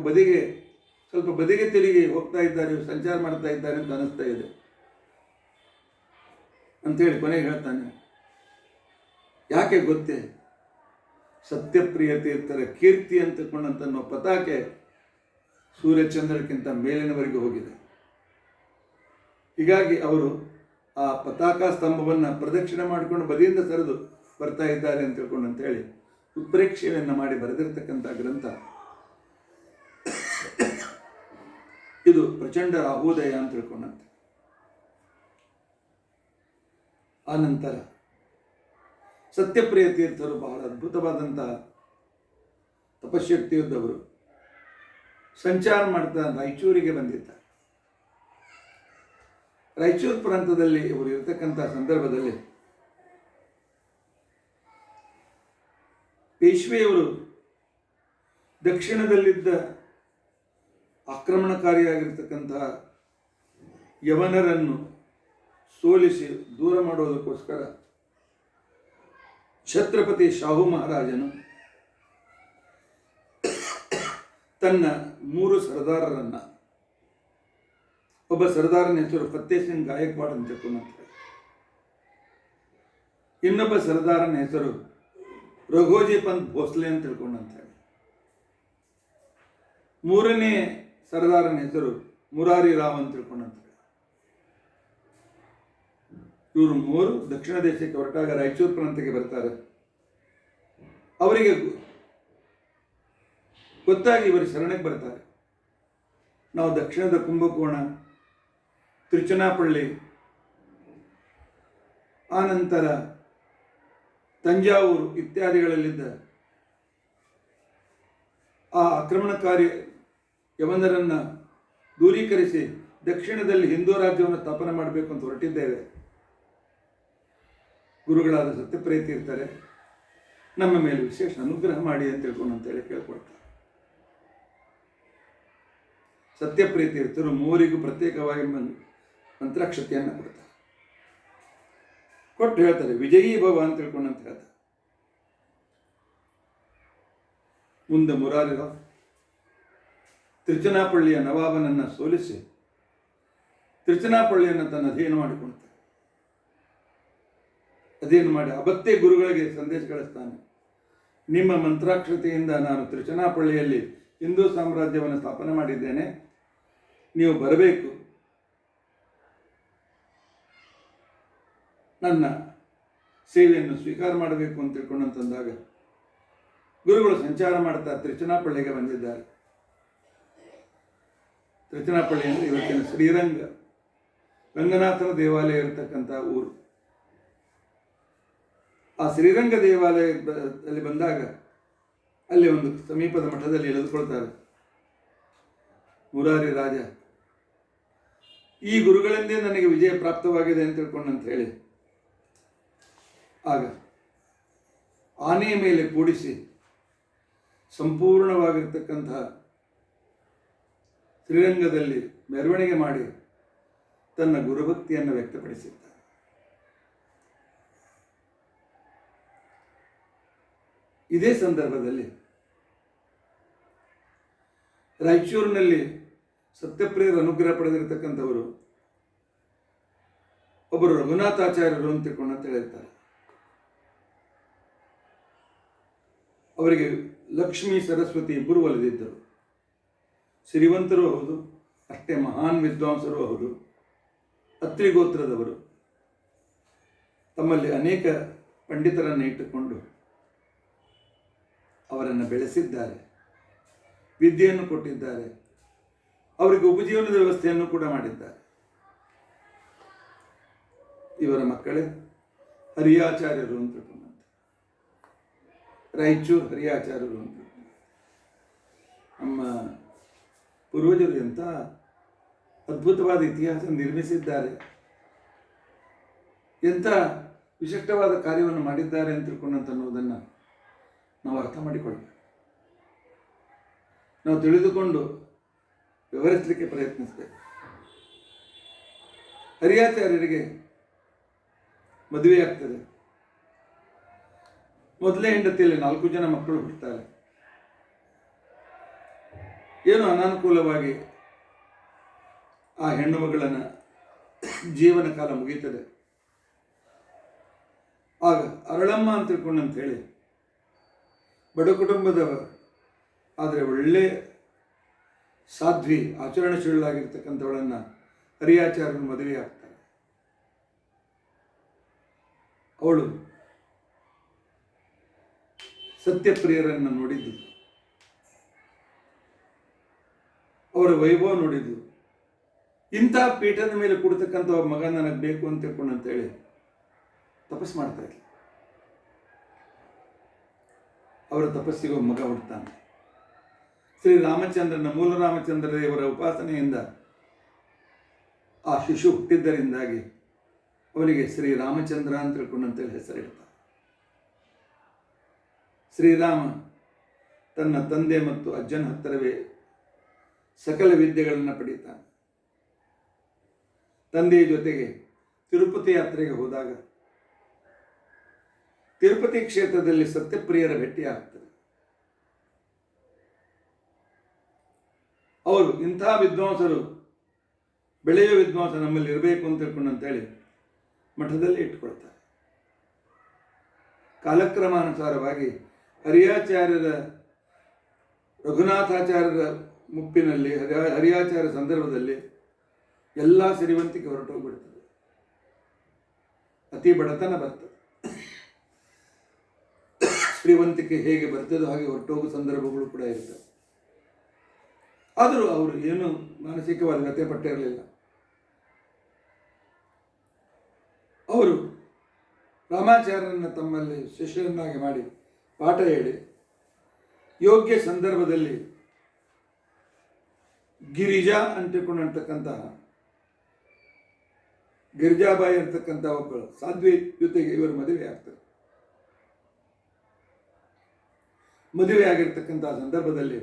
ಸ್ವಲ್ಪ ಬದಿಗೆ ತಿರುಗಿ ಹೋಗ್ತಾ ಇದ್ದಾರೆ, ಸಂಚಾರ ಮಾಡ್ತಾ ಇದ್ದಾರೆ ಅಂತ ಅನಿಸ್ತಾ ಇದೆ ಅಂತೇಳಿ ಕೊನೆಗೆ ಹೇಳ್ತಾನೆ. ಯಾಕೆ ಗೊತ್ತೇ? ಸತ್ಯಪ್ರಿಯ ತೀರ್ಥರ ಕೀರ್ತಿ ಅಂತಕೊಂಡಂತನ್ನೋ ಪತಾಕೆ ಸೂರ್ಯಚಂದ್ರಕ್ಕಿಂತ ಮೇಲಿನವರೆಗೆ ಹೋಗಿದೆ. ಹೀಗಾಗಿ ಅವರು ಆ ಪತಾಕ ಸ್ತಂಭವನ್ನು ಪ್ರದಕ್ಷಿಣೆ ಮಾಡಿಕೊಂಡು ಬದಿಯಿಂದ ಸರಿದು ಬರ್ತಾ ಇದ್ದಾರೆ ಅಂತ ತಿಳ್ಕೊಂಡು ಅಂತೇಳಿ ಉತ್ಪ್ರೇಕ್ಷೆಯನ್ನು ಮಾಡಿ ಬರೆದಿರ್ತಕ್ಕಂಥ ಗ್ರಂಥ ಇದು ಪ್ರಚಂಡ ರಾಹುದಯ ಅಂತ ತಿಳ್ಕೊಂಡಂತೆ. ಆ ನಂತರ ಸತ್ಯಪ್ರಿಯ ತೀರ್ಥರು ಬಹಳ ಅದ್ಭುತವಾದಂತಹ ತಪಶಕ್ತಿಯುದ್ದವರು. ಸಂಚಾರ ಮಾಡ್ತಾ ರಾಯಚೂರಿಗೆ ಬಂದಿದ್ದಾರೆ. ರಾಯಚೂರು ಪ್ರಾಂತದಲ್ಲಿ ಇವರು ಇರತಕ್ಕಂಥ ಸಂದರ್ಭದಲ್ಲಿ ಪೇಶ್ವೆಯವರು ದಕ್ಷಿಣದಲ್ಲಿದ್ದ ಆಕ್ರಮಣಕಾರಿಯಾಗಿರ್ತಕ್ಕಂತಹ ಯವನರನ್ನು ಸೋಲಿಸಿ ದೂರ ಮಾಡೋದಕ್ಕೋಸ್ಕರ ಛತ್ರಪತಿ ಶಾಹು ಮಹಾರಾಜನು ತನ್ನ 3 ಸರ್ದಾರರನ್ನ, ಒಬ್ಬ ಸರ್ದಾರನ ಹೆಸರು ಫತ್ತೇ ಸಿಂಗ್ ಗಾಯಕ್ವಾಡ್ ಅಂತ ತಿಳ್ಕೊಂಡಂತೆ, ಇನ್ನೊಬ್ಬ ಸರ್ದಾರನ ಹೆಸರು ರಘೋಜಿ ಪಂತ್ ಭೋಸ್ಲೆ ಅಂತ ತಿಳ್ಕೊಂಡಂತ ಹೇಳಿ. ಮೂರನೇ ಸರ್ದಾರನ ಹೆಸರು ಮುರಾರಿ ರಾವ್ ಅಂತ ತಿಳ್ಕೊಂಡಂತ ಹೇಳಿ. ಇವರು ಮೂರು ದಕ್ಷಿಣ ದೇಶಕ್ಕೆ ಹೊರಟಾಗ ರಾಯಚೂರು ಪ್ರಾಂತ್ಯಕ್ಕೆ ಬರ್ತಾರೆ. ಅವರಿಗೆ ಗೊತ್ತಾಗಿ ಇವರು ಶರಣಕ್ಕೆ ಬರ್ತಾರೆ. ನಾವು ದಕ್ಷಿಣದ ಕುಂಭಕೋಣ, ತಿರುಚನಾಪಳ್ಳಿ, ಆನಂತರ ತಂಜಾವೂರು ಇತ್ಯಾದಿಗಳಲ್ಲಿದ್ದ ಆ ಆಕ್ರಮಣಕಾರಿ ಯವನರನ್ನು ದೂರೀಕರಿಸಿ ದಕ್ಷಿಣದಲ್ಲಿ ಹಿಂದೂ ರಾಜ್ಯವನ್ನು ಸ್ಥಾಪನೆ ಮಾಡಬೇಕು ಅಂತ ಹೊರಟಿದ್ದೇವೆ. ಗುರುಗಳಾದ ಸತ್ಯಪ್ರಿಯ ಇರ್ತಾರೆ, ನಮ್ಮ ಮೇಲೆ ವಿಶೇಷ ಅನುಗ್ರಹ ಮಾಡಿ ಅಂತ ತಿಳ್ಕೊಂಡು ಅಂತೇಳಿ ಕೇಳ್ಕೊಳ್ತಾರೆ. ಸತ್ಯಪ್ರಿಯ ತೀರ್ಥರು ಮೂವರಿಗೂ ಪ್ರತ್ಯೇಕವಾಗಿ ಮಂತ್ರಾಕ್ಷತೆಯನ್ನು ಕೊಡ್ತಾರೆ. ಕೊಟ್ಟು ಹೇಳ್ತಾರೆ ವಿಜಯೀ ಭವ ಅಂತ ತಿಳ್ಕೊಂಡಂತ ಹೇಳ್ತಾರೆ. ಮುಂದೆ ಮುರಾರಿರಾವ್ ತಿರುಚನಾಪಳ್ಳಿಯ ನವಾಬನನ್ನು ಸೋಲಿಸಿ ತಿರುಚನಾಪಳ್ಳಿಯನ್ನು ತನ್ನ ಅಧೀನ ಮಾಡಿಕೊಳ್ತಾರೆ. ಅಧೀನ ಮಾಡಿ ಅವತ್ತೇ ಗುರುಗಳಿಗೆ ಸಂದೇಶ ಕಳಿಸ್ತಾನೆ. ನಿಮ್ಮ ಮಂತ್ರಾಕ್ಷತೆಯಿಂದ ನಾನು ತಿರುಚನಾಪಳ್ಳಿಯಲ್ಲಿ ಹಿಂದೂ ಸಾಮ್ರಾಜ್ಯವನ್ನು ಸ್ಥಾಪನೆ ಮಾಡಿದ್ದೇನೆ, ನೀವು ಬರಬೇಕು, ನನ್ನ ಸೇವೆಯನ್ನು ಸ್ವೀಕಾರ ಮಾಡಬೇಕು ಅಂತ ತಿಳ್ಕೊಂಡಂತಂದಾಗ ಗುರುಗಳು ಸಂಚಾರ ಮಾಡ್ತಾ ತಿರುಚನಾಪಳ್ಳಿಗೆ ಬಂದಿದ್ದಾರೆ. ತಿರುಚನಾಪಳ್ಳಿ ಅಂದರೆ ಇವತ್ತಿನ ಶ್ರೀರಂಗ ರಂಗನಾಥನ ದೇವಾಲಯ ಇರತಕ್ಕಂಥ ಊರು. ಆ ಶ್ರೀರಂಗ ದೇವಾಲಯದಲ್ಲಿ ಬಂದಾಗ ಅಲ್ಲಿ ಒಂದು ಸಮೀಪದ ಮಠದಲ್ಲಿ ಇಳಿದುಕೊಳ್ತಾರೆ. ಮುರಾರಿ ರಾಜ ಈ ಗುರುಗಳಿಂದೇ ನನಗೆ ವಿಜಯ ಪ್ರಾಪ್ತವಾಗಿದೆ ಅಂತ ತಿಳ್ಕೊಂಡಂತ ಹೇಳಿ ಆಗ ಆನೆಯ ಮೇಲೆ ಕೂಡಿಸಿ ಸಂಪೂರ್ಣವಾಗಿರ್ತಕ್ಕಂತಹ ಶ್ರೀರಂಗದಲ್ಲಿ ಮೆರವಣಿಗೆ ಮಾಡಿ ತನ್ನ ಗುರುಭಕ್ತಿಯನ್ನು ವ್ಯಕ್ತಪಡಿಸಿದ್ದಾರೆ. ಇದೇ ಸಂದರ್ಭದಲ್ಲಿ ರಾಯಚೂರಿನಲ್ಲಿ ಸತ್ಯಪ್ರಿಯರ ಅನುಗ್ರಹ ಪಡೆದಿರತಕ್ಕಂಥವರು ಒಬ್ಬರು ರಘುನಾಥಾಚಾರ್ಯರು ಅಂತ ತಿಳ್ಕೊಂಡು ಹೇಳಿರ್ತಾರೆ. ಅವರಿಗೆ ಲಕ್ಷ್ಮೀ ಸರಸ್ವತಿ ಇಬ್ಬರು ಒಲಿದಿದ್ದರು. ಶ್ರೀವಂತರೂ ಹೌದು, ಅಷ್ಟೇ ಮಹಾನ್ ವಿದ್ವಾಂಸರೂ ಹೌದು. ಅತ್ರಿ ಗೋತ್ರದವರು ತಮ್ಮಲ್ಲಿ ಅನೇಕ ಪಂಡಿತರನ್ನು ಇಟ್ಟುಕೊಂಡು ಅವರನ್ನು ಬೆಳೆಸಿದ್ದಾರೆ, ವಿದ್ಯೆಯನ್ನು ಕೊಟ್ಟಿದ್ದಾರೆ, ಅವರಿಗೆ ಉಪಜೀವನದ ವ್ಯವಸ್ಥೆಯನ್ನು ಕೂಡ ಮಾಡಿದ್ದಾರೆ. ಇವರ ಮಕ್ಕಳೇ ಹರಿಯಾಚಾರ್ಯರು ಅಂತ ತಿಳ್ಕೊಂಡಂತೆ, ರಾಯಚೂರು ಹರಿಯಾಚಾರ್ಯರು ಅಂತ. ನಮ್ಮ ಪೂರ್ವಜರು ಎಂಥ ಅದ್ಭುತವಾದ ಇತಿಹಾಸ ನಿರ್ಮಿಸಿದ್ದಾರೆ, ಎಂಥ ವಿಶಿಷ್ಟವಾದ ಕಾರ್ಯವನ್ನು ಮಾಡಿದ್ದಾರೆ ಅಂತ ತಿಳ್ಕೊಂಡಂತ ಅನ್ನೋದನ್ನು ನಾವು ಅರ್ಥ ಮಾಡಿಕೊಳ್ಳಬೇಕು. ನಾವು ತಿಳಿದುಕೊಂಡು ವಿವರಿಸಲಿಕ್ಕೆ ಪ್ರಯತ್ನಿಸಬೇಕು. ಹರಿಯಾಚಾರ್ಯರಿಗೆ ಮದುವೆ ಆಗ್ತದೆ. ಮೊದಲೇ ಹೆಂಡತಿಯಲ್ಲಿ 4 ಜನ ಮಕ್ಕಳು ಹುಟ್ಟುತ್ತಾರೆ. ಏನು ಅನಾನುಕೂಲವಾಗಿ ಆ ಹೆಣ್ಣು ಮಗಳನ್ನ ಜೀವನ ಕಾಲ ಮುಗೀತದೆ. ಆಗ ಅರಳಮ್ಮ ಅಂತ ತಿಳ್ಕೊಂಡಂತ ಹೇಳಿ ಬಡ ಕುಟುಂಬದವ ಆದರೆ ಒಳ್ಳೆ ಸಾಧ್ವಿ ಆಚರಣಶೀಲರಾಗಿರ್ತಕ್ಕಂಥವಳನ್ನು ಹರಿಯಾಚಾರ್ಯನ ಮದುವೆ ಆಗ್ತಾರೆ. ಅವಳು ಸತ್ಯಪ್ರಿಯರನ್ನು ನೋಡಿದ್ದು, ಅವರ ವೈಭವ ನೋಡಿದ್ದು, ಇಂಥ ಪೀಠದ ಮೇಲೆ ಕೊಡ್ತಕ್ಕಂಥ ಒಬ್ಬ ಮಗ ನನಗೆ ಬೇಕು ಅಂತ ತಿಳ್ಕೊಂಡಂತೇಳಿ ತಪಸ್ಸು ಮಾಡ್ತಾ ಇದ್ಲು. ಅವರ ತಪಸ್ಸಿಗೆ ಒಬ್ಬ ಮಗ ಹುಡ್ತಾನೆ. ಶ್ರೀರಾಮಚಂದ್ರನ ಮೂಲ ರಾಮಚಂದ್ರ ದೇವರ ಉಪಾಸನೆಯಿಂದ ಆ ಶಿಶು ಹುಟ್ಟಿದ್ದರಿಂದಾಗಿ ಅವನಿಗೆ ಶ್ರೀರಾಮಚಂದ್ರ ಅಂತ ತಿಳ್ಕೊಂಡಂತೇಳಿ ಹೆಸರಿಡ್ತಾನೆ. ಶ್ರೀರಾಮ ತನ್ನ ತಂದೆ ಮತ್ತು ಅಜ್ಜನ ಹತ್ತಿರವೇ ಸಕಲ ವಿದ್ಯೆಗಳನ್ನು ಪಡೀತಾನೆ. ತಂದೆಯ ಜೊತೆಗೆ ತಿರುಪತಿ ಯಾತ್ರೆಗೆ ಹೋದಾಗ ತಿರುಪತಿ ಕ್ಷೇತ್ರದಲ್ಲಿ ಸತ್ಯಪ್ರಿಯರ ಭೇಟಿ ಆಗ್ತದೆ. ಅವರು ಇಂಥ ವಿದ್ವಾಂಸರು, ಬೆಳೆಯುವ ವಿದ್ವಾಂಸ ನಮ್ಮಲ್ಲಿ ಇರಬೇಕು ಅಂತ ತಿಳ್ಕೊಂಡಂತೇಳಿ ಮಠದಲ್ಲಿ ಇಟ್ಕೊಳ್ತಾರೆ. ಕಾಲಕ್ರಮಾನುಸಾರವಾಗಿ ಹರಿಯಾಚಾರ್ಯರ ರಘುನಾಥಾಚಾರ್ಯರ ಮುಪ್ಪಿನಲ್ಲಿ ಹರಿಯಾಚಾರ್ಯ ಸಂದರ್ಭದಲ್ಲಿ ಎಲ್ಲ ಸಿರಿವಂತಿಕೆ ಹೊರಟೋಗ್ಬಿಡ್ತದೆ, ಅತಿ ಬಡತನ ಬರ್ತದೆ. ಶ್ರೀವಂತಿಕೆ ಹೇಗೆ ಬರ್ತದೋ ಹಾಗೆ ಹೊರಟೋಗೋ ಸಂದರ್ಭಗಳು ಕೂಡ ಇರ್ತವೆ. ಆದರೂ ಅವರು ಏನು ಮಾನಸಿಕವಾಗಿ ವ್ಯಥೆ ಪಟ್ಟಿರಲಿಲ್ಲ. ಅವರು ರಾಮಾಚಾರ್ಯರನ್ನು ತಮ್ಮಲ್ಲಿ ಶಿಷ್ಯರನ್ನಾಗಿ ಮಾಡಿ ಪಾಠ ಹೇಳಿ ಯೋಗ್ಯ ಸಂದರ್ಭದಲ್ಲಿ ಗಿರಿಜಾ ಅಂಟಿಕೊಂಡಿರ್ತಕ್ಕಂತಹ ಗಿರಿಜಾಬಾಯಿ ಅಂತಕ್ಕಂಥ ಒಬ್ಬಳು ಸಾಧ್ವಿ ಜೊತೆಗೆ ಇವರು ಮದುವೆ ಆಗ್ತಾರೆ. ಮದುವೆ ಆಗಿರ್ತಕ್ಕಂತಹ ಸಂದರ್ಭದಲ್ಲಿ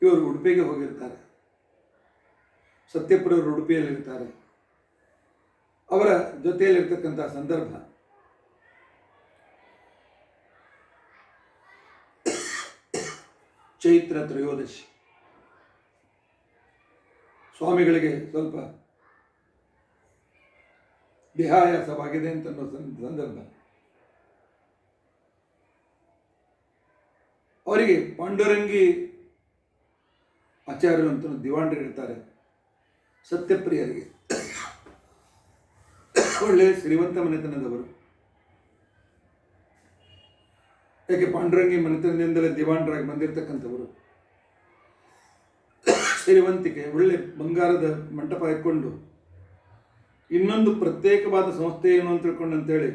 ಇವರು ಉಡುಪಿಗೆ ಹೋಗಿರ್ತಾರೆ. ಸತ್ಯಪುರವರು ಉಡುಪಿಯಲ್ಲಿರ್ತಾರೆ. ಅವರ ಜೊತೆಯಲ್ಲಿರ್ತಕ್ಕಂತಹ ಸಂದರ್ಭ ಚೈತ್ರ ತ್ರಯೋದಶಿ. ಸ್ವಾಮಿಗಳಿಗೆ ಸ್ವಲ್ಪ ದೇಹಾಯಾಸವಾಗಿದೆ ಅಂತ ಸಂದರ್ಭ. ಅವರಿಗೆ ಪಾಂಡುರಂಗಿ ಆಚಾರ್ಯರು ಅಂತ ದಿವಾಣರು ಇರ್ತಾರೆ. ಸತ್ಯಪ್ರಿಯರಿಗೆ ಒಳ್ಳೆಯ ಶ್ರೀಮಂತ ಮನೆತನದವರು. ಯಾಕೆ ಪಾಂಡುರಂಗಿ ಮನೆತನದಿಂದಲೇ ದಿವಾಣರಾಗಿ ಬಂದಿರತಕ್ಕಂಥವರು. ಶ್ರೀವಂತಿಕೆ, ಒಳ್ಳೆ ಬಂಗಾರದ ಮಂಟಪ ಹಾಕ್ಕೊಂಡು ಇನ್ನೊಂದು ಪ್ರತ್ಯೇಕವಾದ ಸಂಸ್ಥೆ ಏನು ಅಂತ ತಿಳ್ಕೊಂಡಂತೇಳಿ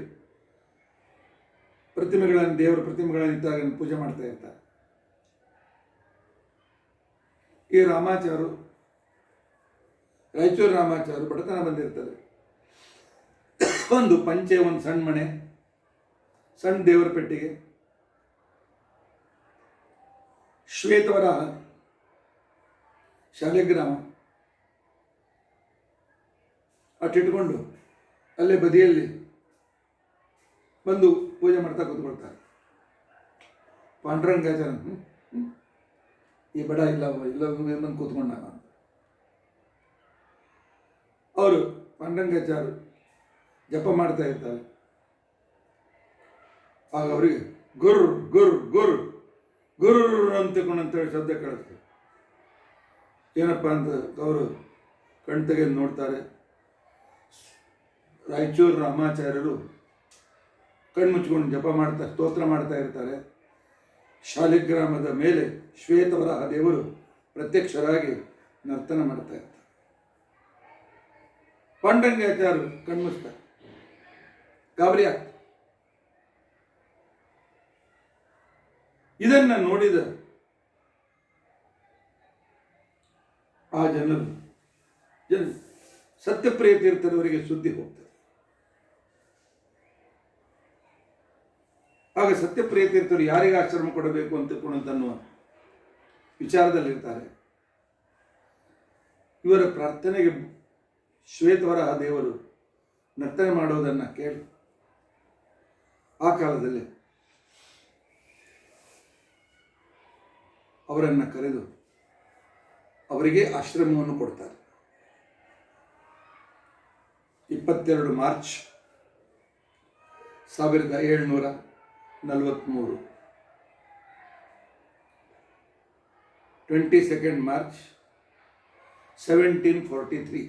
ಪ್ರತಿಮೆಗಳನ್ನು, ದೇವರ ಪ್ರತಿಮೆಗಳನ್ನು ಇದ್ದಾಗ ಪೂಜೆ ಮಾಡ್ತಾ ಇರ್ತಾರೆ. ಈ ರಾಮಾಚಾರು, ರಾಯಚೂರು ರಾಮಾಚಾರು ಬಡತನ ಬಂದಿರ್ತದೆ. ಒಂದು ಪಂಚೆ, ಒಂದು ಸಣ್ಣ ಮನೆ, ಸಣ್ಣ ದೇವರ ಪೆಟ್ಟಿಗೆ, ಶ್ವೇತವರಾಹ, ಶಾಲಿಗ್ರಾಮ ಅಟ್ಟಿಟ್ಕೊಂಡು ಅಲ್ಲೇ ಬದಿಯಲ್ಲಿ ಬಂದು ಪೂಜೆ ಮಾಡ್ತಾ ಕೂತ್ಕೊಳ್ತಾರೆ. ಪಾಂಡುರಂಗಾಚಾರ್ಯ ಈ ಬಡ ಇಲ್ಲ ಬಂದು ಕೂತ್ಕೊಂಡ. ಅವರು ಪಾಂಡುರಂಗಾಚಾರ್ಯ ಜಪ ಮಾಡ್ತಾ ಇರ್ತಾರೆ. ಆಗ ಅವರಿಗೆ ಗುರು ಗುರು ಗುರು ಗುರು ಅಂತೇಳಿ ಶಬ್ದ ಕೇಳಿಸ್ತಾರೆ. ಏನಪ್ಪ ಅಂತ ಅವರು ಕಣ್ ತೆಗೆದು ನೋಡ್ತಾರೆ. ರಾಯಚೂರು ರಾಮಾಚಾರ್ಯರು ಕಣ್ಮುಚ್ಕೊಂಡು ಜಪ ಮಾಡ್ತಾ ಸ್ತೋತ್ರ ಮಾಡ್ತಾ ಇರ್ತಾರೆ. ಶಾಲಿಗ್ರಾಮದ ಮೇಲೆ ಶ್ವೇತವರಾಹ ದೇವರು ಪ್ರತ್ಯಕ್ಷರಾಗಿ ನರ್ತನ ಮಾಡ್ತಾ ಇರ್ತಾರೆ. ಪಾಂಡುರಂಗಾಚಾರ್ಯರು ಕಣ್ಮುಚ್ತಾರೆ, ಗಾಬರಿ ಆಗ್ತಾರೆ. ಇದನ್ನು ನೋಡಿದ ಆ ಜನರು ಸತ್ಯಪ್ರಿಯ ತೀರ್ಥರವರಿಗೆ ಸುದ್ದಿ ಹೋಗ್ತಾರೆ. ಆಗ ಸತ್ಯಪ್ರಿಯ ತೀರ್ಥರು ಯಾರಿಗೆ ಆಶ್ರಮ ಕೊಡಬೇಕು ಅಂತನ್ನುವ ವಿಚಾರದಲ್ಲಿರ್ತಾರೆ. ಇವರ ಪ್ರಾರ್ಥನೆಗೆ ಶ್ವೇತವರಾಹ ದೇವರು ನರ್ತನೆ ಮಾಡೋದನ್ನು ಕೇಳಿ ಆ ಕಾಲದಲ್ಲಿ ಅವರನ್ನು ಕರೆದು ಅವರಿಗೆ ಆಶ್ರಮವನ್ನು ಕೊಡ್ತಾರೆ. 22 ಮಾರ್ಚ್ 1743, 22 ಮಾರ್ಚ್ 1743.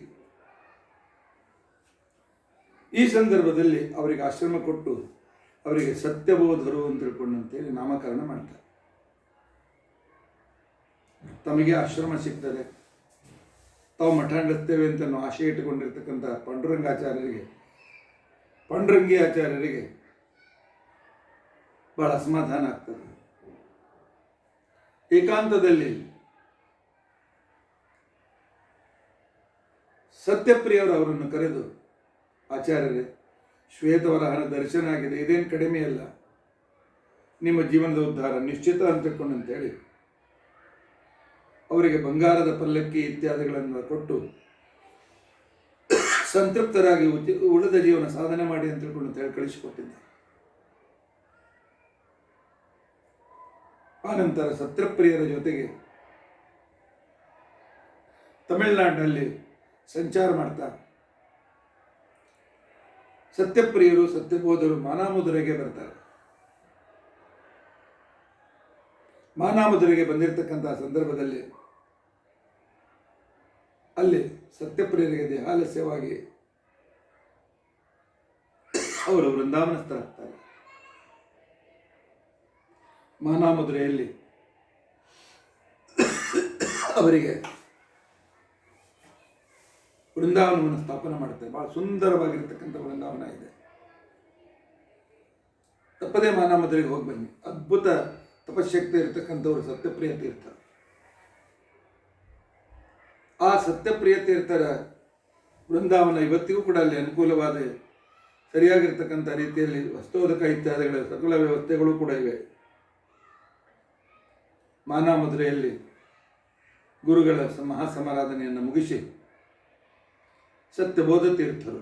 ಈ ಸಂದರ್ಭದಲ್ಲಿ ಅವರಿಗೆ ಆಶ್ರಮ ಕೊಟ್ಟು ಅವರಿಗೆ ಸತ್ಯಬೋಧರು ಅಂತ ತಿಳ್ಕೊಂಡಂತೇಳಿ ನಾಮಕರಣ ಮಾಡ್ತಾರೆ. ತಮಗೆ ಆಶ್ರಮ ಸಿಗ್ತದೆ, ತಾವು ಮಠ ನಡೆಸ್ತೇವೆ ಅಂತ ಆಶೆ ಇಟ್ಟುಕೊಂಡಿರ್ತಕ್ಕಂಥ ಪಾಂಡುರಂಗಿ ಆಚಾರ್ಯರಿಗೆ ಬಹಳ ಅಸಮಾಧಾನ ಆಗ್ತದೆ. ಏಕಾಂತದಲ್ಲಿ ಸತ್ಯಪ್ರಿಯವರು ಅವರನ್ನು ಕರೆದು, ಆಚಾರ್ಯರೇ, ಶ್ವೇತವರಾಹನ ದರ್ಶನ ಆಗಿದೆ, ಇದೇನು ಕಡಿಮೆ ಅಲ್ಲ, ನಿಮ್ಮ ಜೀವನದ ಉದ್ಧಾರ ನಿಶ್ಚಿತ ಅಂತೇಳಿ ಅವರಿಗೆ ಬಂಗಾರದ ಪಲ್ಲಕ್ಕಿ ಇತ್ಯಾದಿಗಳನ್ನು ಕೊಟ್ಟು ಸಂತೃಪ್ತರಾಗಿ ಉಳಿದ ಜೀವನ ಸಾಧನೆ ಮಾಡಿ ಅಂತ ಹೇಳಿ ಕಳಿಸಿಕೊಟ್ಟಿದ್ದ. ಆನಂತರ ಸತ್ಯಪ್ರಿಯರ ಜೊತೆಗೆ ತಮಿಳುನಾಡಿನಲ್ಲಿ ಸಂಚಾರ ಮಾಡ್ತಾ ಸತ್ಯಪ್ರಿಯರು ಸತ್ಯಬೋಧರು ಮಾನಾಮಧುರೆಗೆ ಬರ್ತಾರೆ. ಮಾನಾಮಧುರೆಗೆ ಬಂದಿರತಕ್ಕಂತಹ ಸಂದರ್ಭದಲ್ಲಿ ಅಲ್ಲಿ ಸತ್ಯಪ್ರಿಯರಿಗೆ ದೇಹಾಲಸ್ಯವಾಗಿ ಅವರು ವೃಂದಾವನಸ್ಥರಾಗ್ತಾರೆ. ಮಾನಾಮಧುರೆಯಲ್ಲಿ ಅವರಿಗೆ ವೃಂದಾವನವನ್ನು ಸ್ಥಾಪನೆ ಮಾಡುತ್ತೆ. ಬಹಳ ಸುಂದರವಾಗಿರ್ತಕ್ಕಂಥ ವೃಂದಾವನ ಇದೆ. ತಪ್ಪದೇ ಮಾನಾಮಧುರೆಗೆ ಹೋಗಿ ಬನ್ನಿ. ಅದ್ಭುತ ತಪಶಕ್ತಿ ಇರತಕ್ಕಂಥವ್ರು ಸತ್ಯಪ್ರಿಯ ತೀರ್ಥ. ಆ ಸತ್ಯಪ್ರಿಯ ತೀರ್ಥರ ವೃಂದಾವನ ಇವತ್ತಿಗೂ ಕೂಡ ಅಲ್ಲಿ ಅನುಕೂಲವಾದ ಸರಿಯಾಗಿರ್ತಕ್ಕಂಥ ರೀತಿಯಲ್ಲಿ ವಸ್ತೋದಕ ಇತ್ಯಾದಿಗಳ ಸಕಲ ವ್ಯವಸ್ಥೆಗಳು ಕೂಡ ಇವೆ. ಮಾನಾಮಧುರೆಯಲ್ಲಿ ಗುರುಗಳ ಮಹಾಸಮಾರಾಧನೆಯನ್ನು ಮುಗಿಸಿ ಸತ್ಯಬೋಧ ತೀರ್ಥರು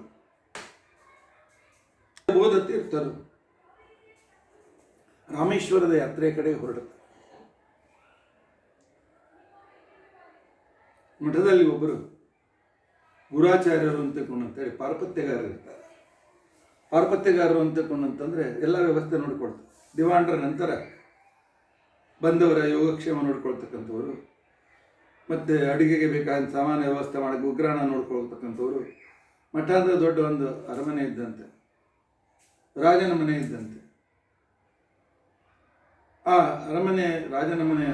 ರಾಮೇಶ್ವರದ ಯಾತ್ರೆಯ ಕಡೆ ಹೊರಡುತ್ತಾರೆ. ಮಠದಲ್ಲಿ ಒಬ್ಬರು ಗುರಾಚಾರ್ಯರು ಅಂತೇಳಿ ಪಾರಪತ್ಯಗಾರರು ಇರ್ತಾರೆ. ಪಾರಪತ್ಯಗಾರರು ಅಂತಂದ್ರೆ ಎಲ್ಲ ವ್ಯವಸ್ಥೆ ನೋಡಿಕೊಳ್ತಾರೆ. ದಿವಾಂಡರ ನಂತರ ಬಂದವರ ಯೋಗಕ್ಷೇಮ ನೋಡ್ಕೊಳ್ತಕ್ಕಂಥವರು, ಮತ್ತು ಅಡುಗೆಗೆ ಬೇಕಾದ ಸಾಮಾನ್ಯ ವ್ಯವಸ್ಥೆ ಮಾಡಿ ಉಗ್ರಾಣ ನೋಡ್ಕೊಳ್ತಕ್ಕಂಥವ್ರು. ಮಠ ಅಂದರೆ ದೊಡ್ಡ ಒಂದು ಅರಮನೆ ಇದ್ದಂತೆ, ರಾಜನ ಮನೆ ಇದ್ದಂತೆ. ಆ ಅರಮನೆ ರಾಜನ ಮನೆಯ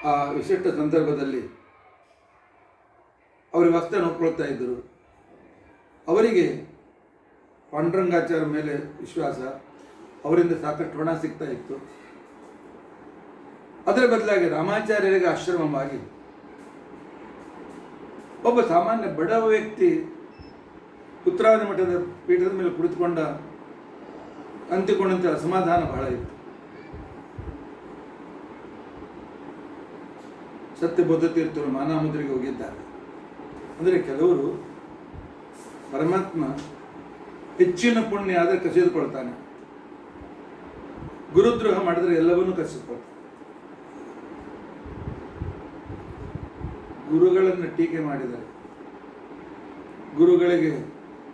ಆ ವಿಶಿಷ್ಟ ಸಂದರ್ಭದಲ್ಲಿ ಅವರ ವ್ಯವಸ್ಥೆ ನೋಡ್ಕೊಳ್ತಾ ಇದ್ದರು. ಅವರಿಗೆ ಪಾಂಡುರಂಗಾಚಾರ್ಯ ಮೇಲೆ ವಿಶ್ವಾಸ, ಅವರಿಂದ ಸಾಕಷ್ಟು ಹಣ ಸಿಗ್ತಾ ಇತ್ತು. ಅದರ ಬದಲಾಗಿ ರಾಮಾಚಾರ್ಯರಿಗೆ ಆಶ್ರಮವಾಗಿ ಒಬ್ಬ ಸಾಮಾನ್ಯ ಬಡ ವ್ಯಕ್ತಿ ಉತ್ತರಾದಿ ಮಠದ ಪೀಠದ ಮೇಲೆ ಕುಳಿತುಕೊಂಡ ಅಂತಿಕೊಂಡಂತೆ ಅಸಮಾಧಾನ ಬಹಳ ಇತ್ತು. ಸತ್ಯಬೋಧ ತೀರ್ಥರು ಮಾನಾಮಧುರೆಗೆ ಹೋಗಿದ್ದಾರೆ. ಅಂದರೆ ಕೆಲವರು ಪರಮಾತ್ಮ ಹೆಚ್ಚಿನ ಪುಣ್ಯ ಆದರೆ ಕಸಿದುಕೊಳ್ತಾನೆ, ಗುರುದ್ರೋಹ ಮಾಡಿದರೆ ಎಲ್ಲವನ್ನೂ ಕಸಿದುಕೊಳ್ತಾನೆ. ಗುರುಗಳನ್ನು ಟೀಕೆ ಮಾಡಿದರೆ, ಗುರುಗಳಿಗೆ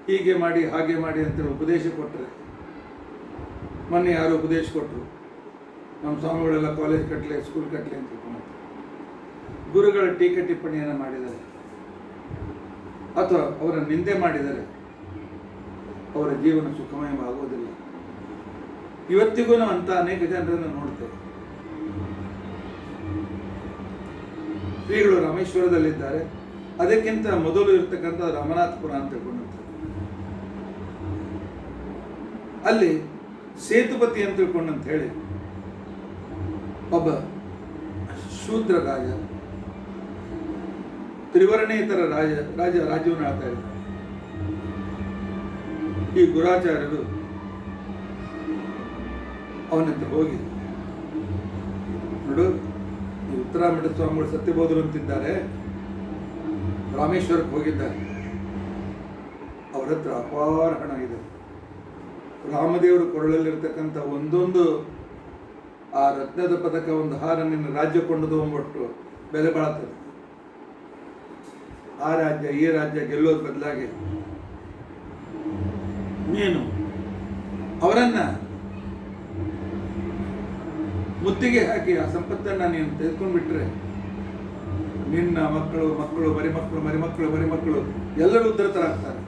ಹೀಗೆ ಮಾಡಿ ಹಾಗೆ ಮಾಡಿ ಅಂತೇಳಿ ಉಪದೇಶ ಕೊಟ್ಟರೆ, ಮೊನ್ನೆ ಯಾರು ಉಪದೇಶ ಕೊಟ್ಟರು, ನಮ್ಮ ಸ್ವಾಮಿಗಳೆಲ್ಲ ಕಾಲೇಜ್ ಕಟ್ಟಲೆ ಸ್ಕೂಲ್ ಕಟ್ಟಲೆ ಅಂತ ತಿಳ್ಕೊಂಡು ಗುರುಗಳ ಟೀಕೆ ಟಿಪ್ಪಣಿಯನ್ನು ಮಾಡಿದರೆ ಅಥವಾ ಅವರ ನಿಂದೆ ಮಾಡಿದರೆ ಅವರ ಜೀವನ ಸುಖಮಯವಾಗುವುದಿಲ್ಲ. ಇವತ್ತಿಗೂ ನಾವು ಅಂತ ಅನೇಕ ಜನರನ್ನು ನೋಡ್ತೇವೆ. ಶ್ರೀಗಳು ರಾಮೇಶ್ವರದಲ್ಲಿದ್ದಾರೆ. ಅದಕ್ಕಿಂತ ಮೊದಲು ಇರತಕ್ಕಂಥ ರಾಮನಾಥಪುರ ಅಂತ ತಿಳ್ಕೊಂಡಿರ್ತಾರೆ. ಅಲ್ಲಿ ಸೇತುಪತಿ ಅಂತ ತಿಳ್ಕೊಂಡಂತ ಹೇಳಿ ಒಬ್ಬ ಶೂದ್ರ ರಾಜ, ತ್ರಿವರ್ಣೇತರ ರಾಜ್ಯವನ್ನು ಆಳ್ತಾ ಇದ್ದಾರೆ. ಈ ಗುರಾಚಾರ್ಯರು ಅವನಂತ ಹೋಗಿ, ನೋಡು, ಈ ಉತ್ತರಾಮಠ ಸ್ವಾಮಿಗಳು ಸತ್ಯಬೋಧರು ಅಂತಿದ್ದಾರೆ, ರಾಮೇಶ್ವರಕ್ಕೆ ಹೋಗಿದ್ದಾರೆ, ಅವರ ಹತ್ರ ಅಪಾರ ಹಣ ಇದೆ. ರಾಮದೇವರು ಕೊರಳಲ್ಲಿರ್ತಕ್ಕಂಥ ಒಂದೊಂದು ಆ ರತ್ನದ ಪದಕ, ಒಂದು ಹಾರ ನಿನ್ನ ರಾಜ್ಯ ಕೊಂಡದು ಒಂಬಟ್ಟು ಬೆಲೆ ಬಾಳ್ತದೆ. ಆ ರಾಜ್ಯ ಈ ರಾಜ್ಯ ಗೆಲ್ಲೋದ್ ಬದಲಾಗಿ ನೀನು ಅವರನ್ನ ಮುತ್ತಿಗೆ ಹಾಕಿ ಆ ಸಂಪತ್ತನ್ನ ನೀನು ತೆಗೆದುಕೊಂಡ್ಬಿಟ್ರೆ ನಿನ್ನ ಮಕ್ಕಳು ಮಕ್ಕಳು ಮರಿಮಕ್ಕಳು ಮರಿಮಕ್ಕಳು ಮರಿಮಕ್ಕಳು ಎಲ್ಲರೂ ಉದ್ಧತರಾಗ್ತಾರೆ.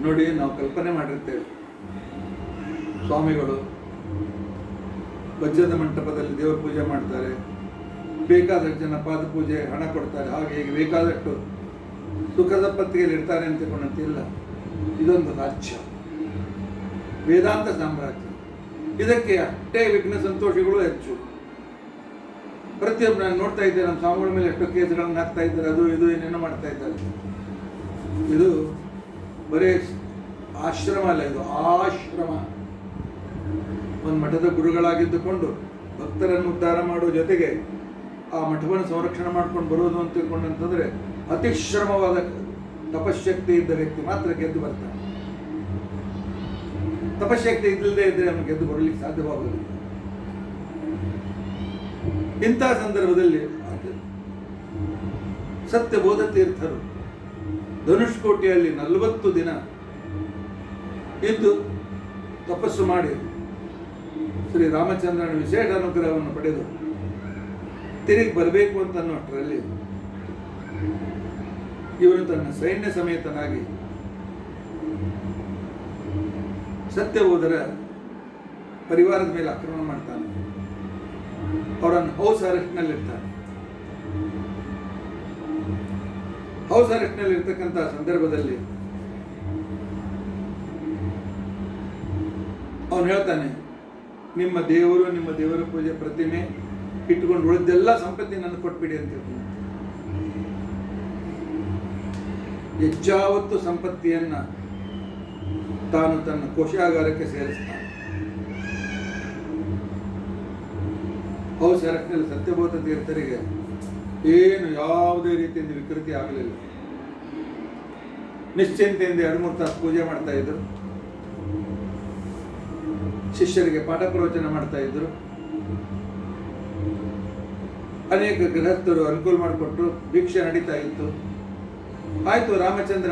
ನೋಡಿ, ನಾವು ಕಲ್ಪನೆ ಮಾಡಿರ್ತೇವೆ, ಸ್ವಾಮಿಗಳು ವಜ್ರದ ಮಂಟಪದಲ್ಲಿ ದೇವರ ಪೂಜೆ ಮಾಡ್ತಾರೆ, ಬೇಕಾದಷ್ಟು ಜನ ಪಾದ ಪೂಜೆ ಹಣ ಕೊಡ್ತಾರೆ, ಹಾಗೆ ಹೀಗೆ ಬೇಕಾದಷ್ಟು ಸುಖದ ಪತ್ತಿಗೆಯಲ್ಲಿ ಇರ್ತಾರೆ ಅಂತ ತಿಳ್ಕೊಂಡಂತಿಲ್ಲ. ಇದೊಂದು ರಾಜ್ಯ, ವೇದಾಂತ ಸಾಮ್ರಾಜ್ಯ. ಇದಕ್ಕೆ ಅಷ್ಟೇ ವಿಘ್ನ ಸಂತೋಷಿಗಳು ಹೆಚ್ಚು. ಪ್ರತಿಯೊಬ್ಬರು ನಾನು ನೋಡ್ತಾ ಇದ್ದೇನೆ, ನಮ್ಮ ಸ್ವಾಮಿಗಳ ಮೇಲೆ ಎಷ್ಟೋ ಕೇಸ್ಗಳನ್ನು ಹಾಕ್ತಾ ಇದ್ದಾರೆ, ಅದು ಇದು ಏನೇನೋ ಮಾಡ್ತಾ ಇದ್ದಾರೆ. ಇದು ಬರೀ ಆಶ್ರಮ ಅಲ್ಲ, ಇದು ಆಶ್ರಮ. ಒಂದು ಮಠದ ಗುರುಗಳಾಗಿದ್ದುಕೊಂಡು ಭಕ್ತರನ್ನು ಉದ್ಧಾರ ಮಾಡುವ ಜೊತೆಗೆ ಆ ಮಠವನ್ನು ಸಂರಕ್ಷಣೆ ಮಾಡ್ಕೊಂಡು ಬರೋದು ಅಂತ ತಿಳ್ಕೊಂಡಂತಂದ್ರೆ ಅತಿಶ್ರಮವಾದ ತಪಶಕ್ತಿ ಇದ್ದ ವ್ಯಕ್ತಿ ಮಾತ್ರ ಗೆದ್ದು ಬರ್ತಾನೆ. ತಪಶಕ್ತಿ ಇಲ್ಲದೆ ಇದ್ರೆ ಅವನು ಗೆದ್ದು ಬರಲಿಕ್ಕೆ ಸಾಧ್ಯವಾಗುವುದಿಲ್ಲ. ಇಂತಹ ಸಂದರ್ಭದಲ್ಲಿ ಸತ್ಯಬೋಧ ತೀರ್ಥರು ಧನುಷ್ಕೋಟಿಯಲ್ಲಿ 40 ದಿನ ಇದ್ದು ತಪಸ್ಸು ಮಾಡಿ ಶ್ರೀ ರಾಮಚಂದ್ರನ ವಿಶೇಷ ಅನುಗ್ರಹವನ್ನು ಪಡೆದು ತಿರುಗಿ ಬರಬೇಕು ಅಂತ ಅನ್ನೋಷ್ಟರಲ್ಲಿ ಇವನು ತನ್ನ ಸೈನ್ಯ ಸಮೇತನಾಗಿ ಸತ್ಯವೋದರ ಪರಿವಾರದ ಮೇಲೆ ಆಕ್ರಮಣ ಮಾಡ್ತಾನೆ. ಅವರನ್ನು ಹೌಸ್ ಅರೆಸ್ಟ್ನಲ್ಲಿರ್ತಾನೆ. ಹೌಸ್ ಅರೆಸ್ಟ್ನಲ್ಲಿ ಇರ್ತಕ್ಕಂಥ ಸಂದರ್ಭದಲ್ಲಿ ಅವನು ಹೇಳ್ತಾನೆ, ನಿಮ್ಮ ದೇವರ ಪೂಜೆ ಪ್ರತಿಮೆ ಇಟ್ಟುಕೊಂಡು ಉಳಿದೆಲ್ಲ ಸಂಪತ್ತಿ ನನಗೆ ಕೊಟ್ಬಿಡಿ ಅಂತ ಹೇಳ್ತಾನೆ. ಹೆಚ್ಚಾವತ್ತು ಸಂಪತ್ತಿಯನ್ನ ತಾನು ತನ್ನ ಕೋಶಾಗಾರಕ್ಕೆ ಸೇರಿಸ್ತಾನೆ. ಹೌಸ್ ಅರೆಸ್ಟ್ನಲ್ಲಿ ಸತ್ಯಬೋಧ ತೀರ್ಥರಿಗೆ ಏನು ಯಾವುದೇ ರೀತಿಯಿಂದ ವಿಕೃತಿ ಆಗಲಿಲ್ಲ. ನಿಶ್ಚಿಂತೆಯಿಂದ 2-3 ತಾಸು ಪೂಜೆ ಮಾಡ್ತಾ ಇದ್ರು. ಶಿಷ್ಯರಿಗೆ ಪಾಠ ಪ್ರವಚನ ಮಾಡ್ತಾ ಇದ್ರು. ಅನೇಕ ಗೃಹಸ್ಥರು ಅನುಕೂಲ ಮಾಡಿಕೊಟ್ರು. ಭಿಕ್ಷೆ ನಡೀತಾ ಇತ್ತು. ಆಯ್ತು, ರಾಮಚಂದ್ರ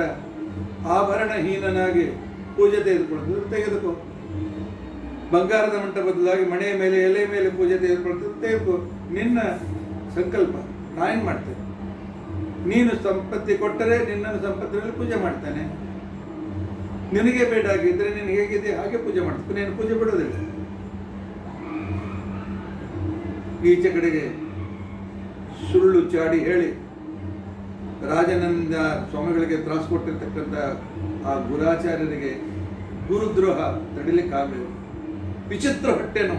ಆಭರಣಹೀನನಾಗಿ ಪೂಜೆ ತೆಗೆದುಕೋ. ಬಂಗಾರದ ಮಂಟ ಬದಲಾಗಿ ಮಣೆಯ ಮೇಲೆ ಎಲೆ ಮೇಲೆ ಪೂಜೆ ತೆಗೆದುಕೋ. ನಿನ್ನ ಸಂಕಲ್ಪ, ನಾನೇನು ಮಾಡ್ತೇನೆ? ನೀನು ಸಂಪತ್ತಿ ಕೊಟ್ಟರೆ ನಿನ್ನನ್ನು ಸಂಪತ್ತಿನಲ್ಲಿ ಪೂಜೆ ಮಾಡ್ತಾನೆ. ನಿನಗೆ ಬೇಡ ಆಗಿದ್ರೆ ನೀನು ಹೇಗಿದೆ ಹಾಗೆ ಪೂಜೆ ಮಾಡ್ತೀನಿ. ನೀನು ಪೂಜೆ ಬಿಡೋದಿಲ್ಲ. ಈಚೆ ಕಡೆಗೆ ಸುಳ್ಳು ಚಾಡಿ ಹೇಳಿ ರಾಜನಂದ ಸ್ವಾಮಿಗಳಿಗೆ ತ್ರಾಸ ಕೊಟ್ಟಿರ್ತಕ್ಕಂಥ ಆ ಗುರಾಚಾರ್ಯರಿಗೆ ಗುರುದ್ರೋಹ ತಡಿಲಿಕ್ಕಾಗಲಿಲ್ಲ. ವಿಚಿತ್ರ ಹೊಟ್ಟೆನು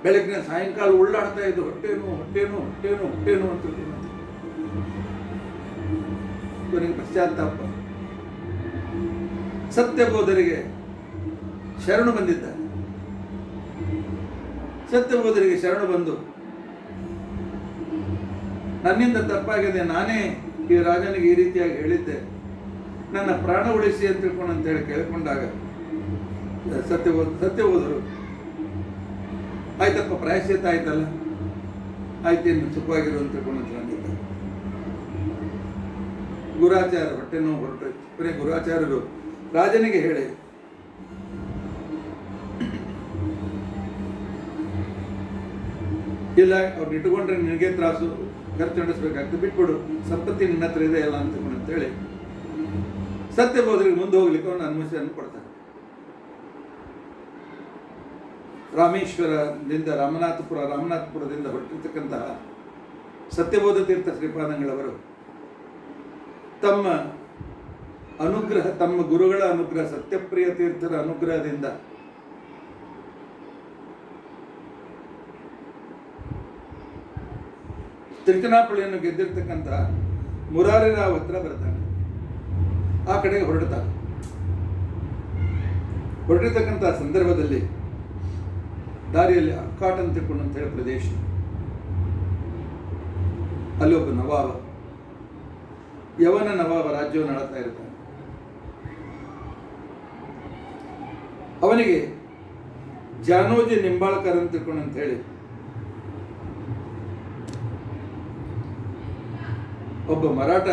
ಬೆಳಗ್ಗಿನ ಸಾಯಂಕಾಲ ಉಳ್ಳಾಡ್ತಾ ಇದ್ದು ಹೊಟ್ಟೆನು ಅಂತ ಕೊನೆಗೆ ಪಶ್ಚಾತ್ತಾಪ. ಸತ್ಯಬೋಧರಿಗೆ ಶರಣು ಬಂದಿದ್ದಾರೆ. ಸತ್ಯಬೋಧರಿಗೆ ಶರಣು ಬಂದು, ನನ್ನಿಂದ ತಪ್ಪಾಗಿದೆ, ನಾನೇ ಈ ರಾಜನಿಗೆ ಈ ರೀತಿಯಾಗಿ ಹೇಳಿದ್ದೆ, ನನ್ನ ಪ್ರಾಣ ಉಳಿಸಿ ಅಂತ ತಿಳ್ಕೊಂಡು ಅಂತ ಹೇಳಿ ಕೇಳ್ಕೊಂಡಾಗ ಸತ್ಯಬೋಧರು ಆಯ್ತಪ್ಪ, ಪ್ರಾಯಶ್ಚಿತ್ತ ಆಯ್ತಲ್ಲ, ಆಯ್ತೇನು ಸುಖವಾಗಿರು ಅಂತ ತಿಳ್ಕೊಂಡು ಅಂತ ಅಂದಿದ್ದಾರೆ. ಗುರಾಚಾರ್ಯ ಹೊಟ್ಟೆ ನೋವು ಹೊರಟೋಯ್ತು. ಕೊನೆ ಗುರಾಚಾರ್ಯರು ರಾಜನಿಗೆ ಹೇಳಿ, ಇಲ್ಲ ಅವ್ರು ಇಟ್ಟುಕೊಂಡ್ರೆ ನಿನಗೆ ತ್ರಾಸು, ಖರ್ಚು ನಡೆಸಬೇಕಾಗ್ತದೆ, ಬಿಟ್ಬಿಡು, ಸಂಪತ್ತಿ ನಿನ್ನ ಹತ್ರ ಇದೆ ಎಲ್ಲ ಅಂತ ಹೇಳಿ ಸತ್ಯಬೋಧರಿಗೆ ಮುಂದೆ ಹೋಗ್ಲಿಕ್ಕೆ ಅವನು ಅನುಮತಿಯನ್ನು ಕೊಡ್ತಾನೆ. ರಾಮೇಶ್ವರದಿಂದ ರಾಮನಾಥಪುರದಿಂದ ಹೊರಟಿರ್ತಕ್ಕಂತಹ ಸತ್ಯಬೋಧ ತೀರ್ಥ ಶ್ರೀಪಾದಂಗಳವರು ತಮ್ಮ ಅನುಗ್ರಹ, ತಮ್ಮ ಗುರುಗಳ ಅನುಗ್ರಹ, ಸತ್ಯಪ್ರಿಯ ತೀರ್ಥರ ಅನುಗ್ರಹದಿಂದ ತಿರುಚನಾಪಳ್ಳಿಯನ್ನು ಗೆದ್ದಿರ್ತಕ್ಕಂಥ ಮುರಾರಿರಾವ್ ಹತ್ರ ಬರ್ತಾನೆ. ಆ ಕಡೆಗೆ ಹೊರಟಿರ್ತಕ್ಕಂಥ ಸಂದರ್ಭದಲ್ಲಿ ದಾರಿಯಲ್ಲಿ ಅಕ್ಕಾಟ್ ಅಂತ ಹೇಳಿ ಪ್ರದೇಶ, ಅಲ್ಲಿ ಒಬ್ಬ ನವಾಬ, ಯವನ ನವಾಬ ರಾಜ್ಯವನ್ನು ಆಳ್ತಾ ಇರ್ತಾನೆ. ಅವನಿಗೆ ಜಾನೋಜಿ ನಿಂಬಾಳ್ಕರ್ ಅಂತ ಹೇಳಿ ಒಬ್ಬ ಮರಾಠ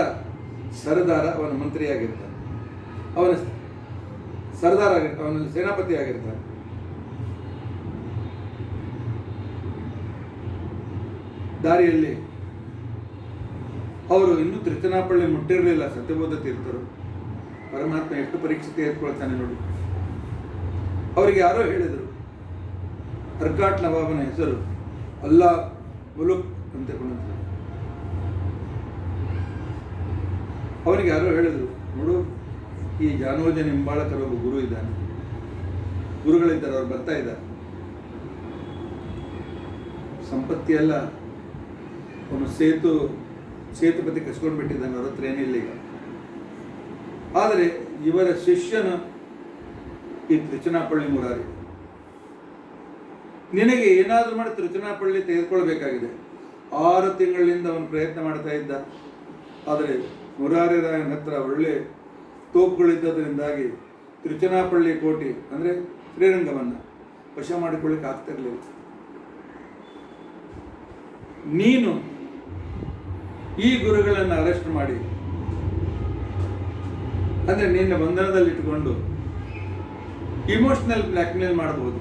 ಸರದಾರ ಅವನ ಮಂತ್ರಿಯಾಗಿರ್ತಾನೆ. ಅವನ ಸೇನಾಪತಿ ಆಗಿರ್ತಾನೆ. ದಾರಿಯಲ್ಲಿ ಅವರು ಇನ್ನೂ ತಿರುಚನಾಪಳ್ಳಿ ಮುಟ್ಟಿರಲಿಲ್ಲ. ಸತ್ಯಬೋಧ ತೀರ್ಥರು ಪರಮಾತ್ಮ ಎಷ್ಟು ಪರೀಕ್ಷೆ ತೆಗೆದುಕೊಳ್ತಾನೆ ನೋಡಿ. ಅವರಿಗೆ ಯಾರೋ ಹೇಳಿದರು, ಅರ್ಕಾಟ್ ನವಾಬನ ಹೆಸರು ಅಲ್ಲಾ ಮುಲುಕ್ ಅಂತ. ಅವನಿಗೆ ಯಾರೋ ಹೇಳಿದರು, ನೋಡು, ಈ ಜಾನೋಜ ನಿಂಬಾಳಕರ ಒಬ್ಬ ಗುರು ಇದ್ದಾನೆ, ಗುರುಗಳಿದ್ದಾರೆ, ಅವ್ರು ಬರ್ತಾ ಇದ್ದಾರೆ. ಸಂಪತ್ತಿಯೆಲ್ಲ ಅವನು ಸೇತುಪತಿ ಕಸ್ಕೊಂಡು ಬಿಟ್ಟಿದ್ದಾನೆ, ಅವ್ರ ಹತ್ರ ಏನಿಲ್ಲ ಈಗ. ಆದರೆ ಇವರ ಶಿಷ್ಯನು ಈ ತಿರುಚನಾಪಳ್ಳಿ ಮುರಾರಿ. ನಿನಗೆ ಏನಾದರೂ ಮಾಡಿ ತಿರುಚನಾಪಳ್ಳಿ ತೆಗೆದುಕೊಳ್ಬೇಕಾಗಿದೆ. 6 ತಿಂಗಳಿಂದ ಅವನು ಪ್ರಯತ್ನ ಮಾಡ್ತಾ ಇದ್ದ. ಆದರೆ ಮುರಾರಿ ರಾಯನ ಹತ್ರ ಒಳ್ಳೆ ತೋಪುಗಳಿದ್ದದರಿಂದಾಗಿ ತಿರುಚನಾಪಳ್ಳಿ ಕೋಟೆ ಅಂದರೆ ಶ್ರೀರಂಗವನ್ನು ವಶ ಮಾಡಿಕೊಳ್ಳಿಕ್ಕೆ ಆಗ್ತಿರಲಿಲ್ಲ. ನೀನು ಈ ಗುರುಗಳನ್ನು ಅರೆಸ್ಟ್ ಮಾಡಿ ಅಂದರೆ ನಿನ್ನ ಬಂಧನದಲ್ಲಿಟ್ಟುಕೊಂಡು ಇಮೋಷ್ನಲ್ ಬ್ಲ್ಯಾಕ್ಮೇಲ್ ಮಾಡ್ಬೋದು.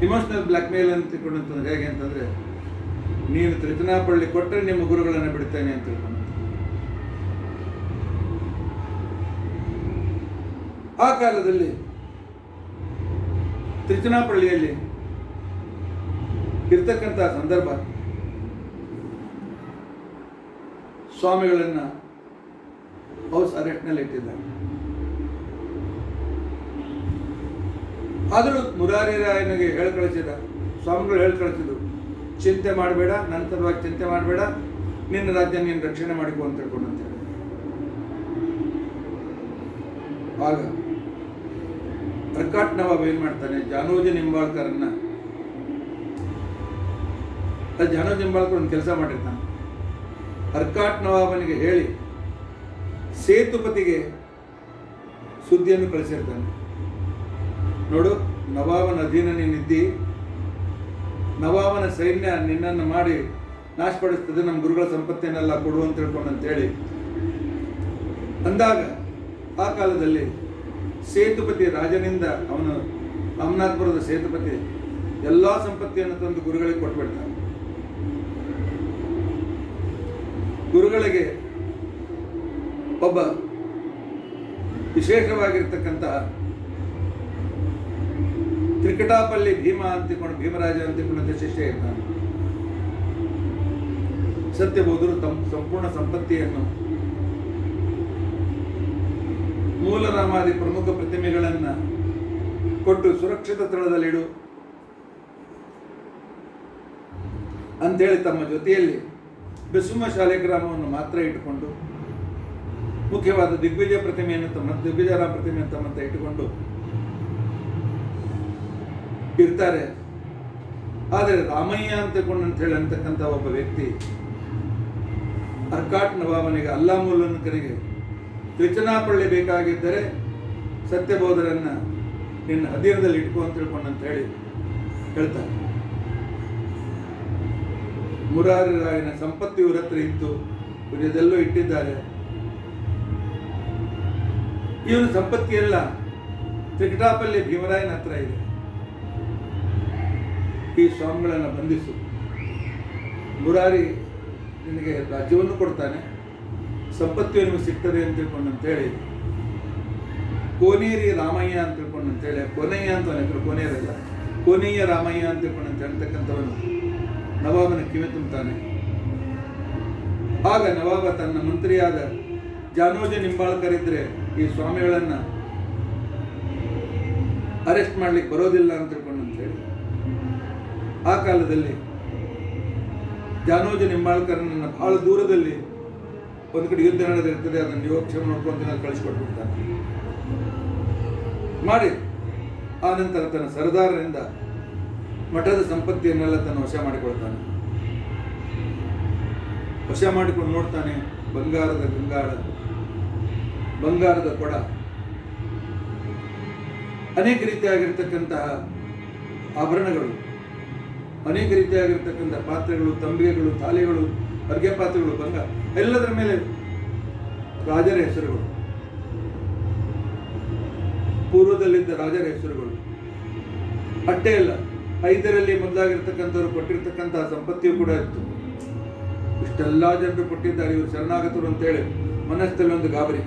ಇಮೋಷ್ನಲ್ ಬ್ಲ್ಯಾಕ್ಮೇಲ್ ಅಂತ ತಿಳ್ಕೊಂಡಂತಂದ್ರೆ ಹೇಗೆ ಅಂತಂದರೆ, ನೀನು ತ್ರಿಚನಾಪಳ್ಳಿ ಕೊಟ್ಟರೆ ನಿಮ್ಮ ಗುರುಗಳನ್ನು ಬಿಡ್ತೇನೆ ಅಂತ ತಿಳ್ಕೊಂಡು. ಆ ಕಾಲದಲ್ಲಿ ತ್ರಿಚನಾಪಳ್ಳಿಯಲ್ಲಿ ಇರ್ತಕ್ಕಂಥ ಸಂದರ್ಭ, ಸ್ವಾಮಿಗಳನ್ನು ಹೌಸ್ ಅರೆಸ್ಟ್ನಲ್ಲಿ ಇಟ್ಟಿದ್ದಾರೆ. ಆದರೂ ಮುರಾರಿ ರಾಯನಿಗೆ ಹೇಳಿ ಕಳಿಸಿದ, ಸ್ವಾಮಿಗಳು ಹೇಳಿ ಕಳಿಸಿದ್ರು, ಚಿಂತೆ ಮಾಡಬೇಡ, ನನ್ನ ಸಲುವಾಗಿ ಚಿಂತೆ ಮಾಡಬೇಡ, ನಿನ್ನ ರಾಜ್ಯ ನೀನು ರಕ್ಷಣೆ ಮಾಡಿಕೊ ಅಂತ ಹೇಳ್ಕೊಂಡು ಅಂತ ಹೇಳಿ. ಆಗ ಅರ್ಕಾಟ್ ನವಾಬ್ ಏನ್ ಮಾಡ್ತಾನೆ, ಜಾನೋಜಿ ನಿಂಬಾಳ್ಕರನ್ನ, ಜಾನೋಜಿ ನಿಂಬಾಳ್ಕರ್ ಒಂದು ಕೆಲಸ ಮಾಡಿರ್ತಾನೆ, ಅರ್ಕಾಟ್ ನವಾಬನಿಗೆ ಹೇಳಿ ಸೇತುಪತಿಗೆ ಸುದ್ದಿಯನ್ನು ಕಳಿಸಿರ್ತಾನೆ. ನೋಡು, ನವಾಬನ ಅಧೀನ ನೀನಿದ್ದಿ, ನವಾಬನ ಸೈನ್ಯ ನಿನ್ನನ್ನು ಮಾಡಿ ನಾಶಪಡಿಸ್ತದೆ, ನಮ್ಮ ಗುರುಗಳ ಸಂಪತ್ತಿನೆಲ್ಲ ಕೊಡು ಅಂತ ತಿಳ್ಕೊಂಡು ಅಂತೇಳಿ ಅಂದಾಗ, ಆ ಕಾಲದಲ್ಲಿ ಸೇತುಪತಿ ರಾಜನಿಂದ, ಅವನು ಅಮನಾಥ್ಪುರದ ಸೇತುಪತಿ ಎಲ್ಲ ಸಂಪತ್ತಿಯನ್ನು ತಂದು ಗುರುಗಳಿಗೆ ಕೊಟ್ಬಿಡ್ತಾನೆ. ಗುರುಗಳಿಗೆ ಒಬ್ಬ ವಿಶೇಷವಾಗಿರ್ತಕ್ಕಂತಹ ತ್ರಿಕಟಾಪಲ್ಲಿ ಭೀಮ ಅಂತಿಕೊಂಡು, ಭೀಮರಾಜ ಅಂತಿಕೊಂಡಂತೆ ಶಿಷ್ಯ ಇರ್ತಾನೆ. ಸತ್ಯಬೋಧರು ತಮ್ಮ ಸಂಪೂರ್ಣ ಸಂಪತ್ತಿಯನ್ನು ಮೂಲರಾಮಾದಿ ಪ್ರಮುಖ ಪ್ರತಿಮೆಗಳನ್ನು ಕೊಟ್ಟು ಸುರಕ್ಷಿತ ಸ್ಥಳದಲ್ಲಿಡು ಅಂತೇಳಿ ತಮ್ಮ ಜೊತೆಯಲ್ಲಿ ಬೆಸುಮ ಶಾಲೆಗ್ರಾಮವನ್ನು ಮಾತ್ರ ಇಟ್ಟುಕೊಂಡು, ಮುಖ್ಯವಾದ ದಿಗ್ವಿಜಯ ಪ್ರತಿಮೆಯನ್ನು ದಿಗ್ವಿಜಯರಾಮ ಪ್ರತಿಮೆಯನ್ನು ತಮ್ಮಂತ ಇಟ್ಟುಕೊಂಡು ಇರ್ತಾರೆ. ಆದರೆ ರಾಮಯ್ಯ ಅಂತ ಹೇಳಿ ಅಂತಕ್ಕಂಥ ಒಬ್ಬ ವ್ಯಕ್ತಿ ಅರ್ಕಾಟ್ ನವಾಬನಿಗೆ, ಅಲ್ಲಾಮುಲ್ಲನಿಗೆ ತ್ರಿಚನಾಪಳ್ಳಿ ಬೇಕಾಗಿದ್ದರೆ ಸತ್ಯಬೋಧರನ್ನ ನಿನ್ನ ಅಧೀನದಲ್ಲಿ ಇಟ್ಕೊ ಅಂತ ತಿಳ್ಕೊಂಡು ಅಂತ ಹೇಳಿ ಹೇಳ್ತಾರೆ. ಮುರಾರಿ ರಾಯನ ಸಂಪತ್ತಿ ಇವ್ರ ಹತ್ರ ಇತ್ತು, ಇದೆಲ್ಲೋ ಇಟ್ಟಿದ್ದಾರೆ. ಇವನ ಸಂಪತ್ತಿ ಎಲ್ಲ ತ್ರಿಕಟಾಪಲ್ಲಿ ಭೀಮರಾಯನ ಹತ್ರ ಇದೆ. ಈ ಸ್ವಾಮಿಗಳನ್ನು ಬಂಧಿಸು, ಮುರಾರಿ ನಿನಗೆ ರಾಜ್ಯವನ್ನು ಕೊಡ್ತಾನೆ, ಸಂಪತ್ತಿಯು ನಿಮಗೆ ಸಿಗ್ತದೆ ಅಂತ ತಿಳ್ಕೊಂಡು ಅಂತೇಳಿ ಕೋನೇರಿ ರಾಮಯ್ಯ ಅಂತ ತಿಳ್ಕೊಂಡು ಅಂತೇಳಿ, ಕೊನೆಯ ಅಂತ ಹೆಸರು, ಕೋನೇರಲ್ಲ, ಕೋನೆಯ ರಾಮಯ್ಯ ಅಂತ ತಿಳ್ಕೊಂಡು ಅಂತ ಹೇಳ್ತಕ್ಕಂಥವನು ನವಾಬನ ಕಿವಿ ತುಂಬುತ್ತಾನೆ. ಆಗ ನವಾಬ ತನ್ನ ಮಂತ್ರಿಯಾದ ಜಾನೋಜಿ ನಿಂಬಾಳ್ಕರ್ ಇದ್ರೆ ಈ ಸ್ವಾಮಿಗಳನ್ನು ಅರೆಸ್ಟ್ ಮಾಡ್ಲಿಕ್ಕೆ ಬರೋದಿಲ್ಲ ಅಂತ ತಿಳ್ಕೊಂಡು ಅಂತೇಳಿ, ಆ ಕಾಲದಲ್ಲಿ ಜಾನೋಜಿ ನಿಂಬಾಳ್ಕರ್ನನ್ನು ಬಹಳ ದೂರದಲ್ಲಿ ಒಂದು ಕಡೆ ಯುದ್ಧ ನಡೆದಿರ್ತದೆ, ಅದನ್ನು ಯೋಗಕ್ಷೇಮ ನೋಡ್ಕೊಂಡು ಕಳಿಸ್ಕೊಟ್ಬಿಡ್ತಾನೆ ಮಾಡಿ. ಆ ನಂತರ ತನ್ನ ಸರ್ದಾರರಿಂದ ಮಠದ ಸಂಪತ್ತಿಯನ್ನೆಲ್ಲ ತನ್ನ ವಶ ಮಾಡಿಕೊಳ್ತಾನೆ. ವಶ ಮಾಡಿಕೊಂಡು ನೋಡ್ತಾನೆ, ಬಂಗಾರದ ಗಂಗಾಳ, ಬಂಗಾರದ ಕೊಡ, ಅನೇಕ ರೀತಿಯಾಗಿರ್ತಕ್ಕಂತಹ ಆಭರಣಗಳು, ಅನೇಕ ರೀತಿಯಾಗಿರ್ತಕ್ಕಂಥ ಪಾತ್ರೆಗಳು, ತಂಬಿಗೆಗಳು, ತಾಲಿಗಳು, ಅರ್ಗೆ ಪಾತ್ರೆಗಳು, ಬಂಗಾರ, ಎಲ್ಲದರ ಮೇಲೆ ರಾಜರ ಹೆಸರುಗಳು, ಪೂರ್ವದಲ್ಲಿದ್ದ ರಾಜರ ಹೆಸರುಗಳು. ಅಷ್ಟೇ ಅಲ್ಲ, ಐದರಲ್ಲಿ ಮೊದಲಾಗಿರ್ತಕ್ಕಂಥವ್ರು ಕೊಟ್ಟಿರ್ತಕ್ಕಂತಹ ಸಂಪತ್ತಿಯು ಕೂಡ ಇತ್ತು. ಇಷ್ಟೆಲ್ಲ ಜನರು ಕೊಟ್ಟಿದ್ದಾರೆ, ಇವರು ಶರಣಾಗತರು ಅಂತೇಳಿ ಮನಸ್ಸಲ್ಲಿ ಒಂದು ಗಾಬರಿ.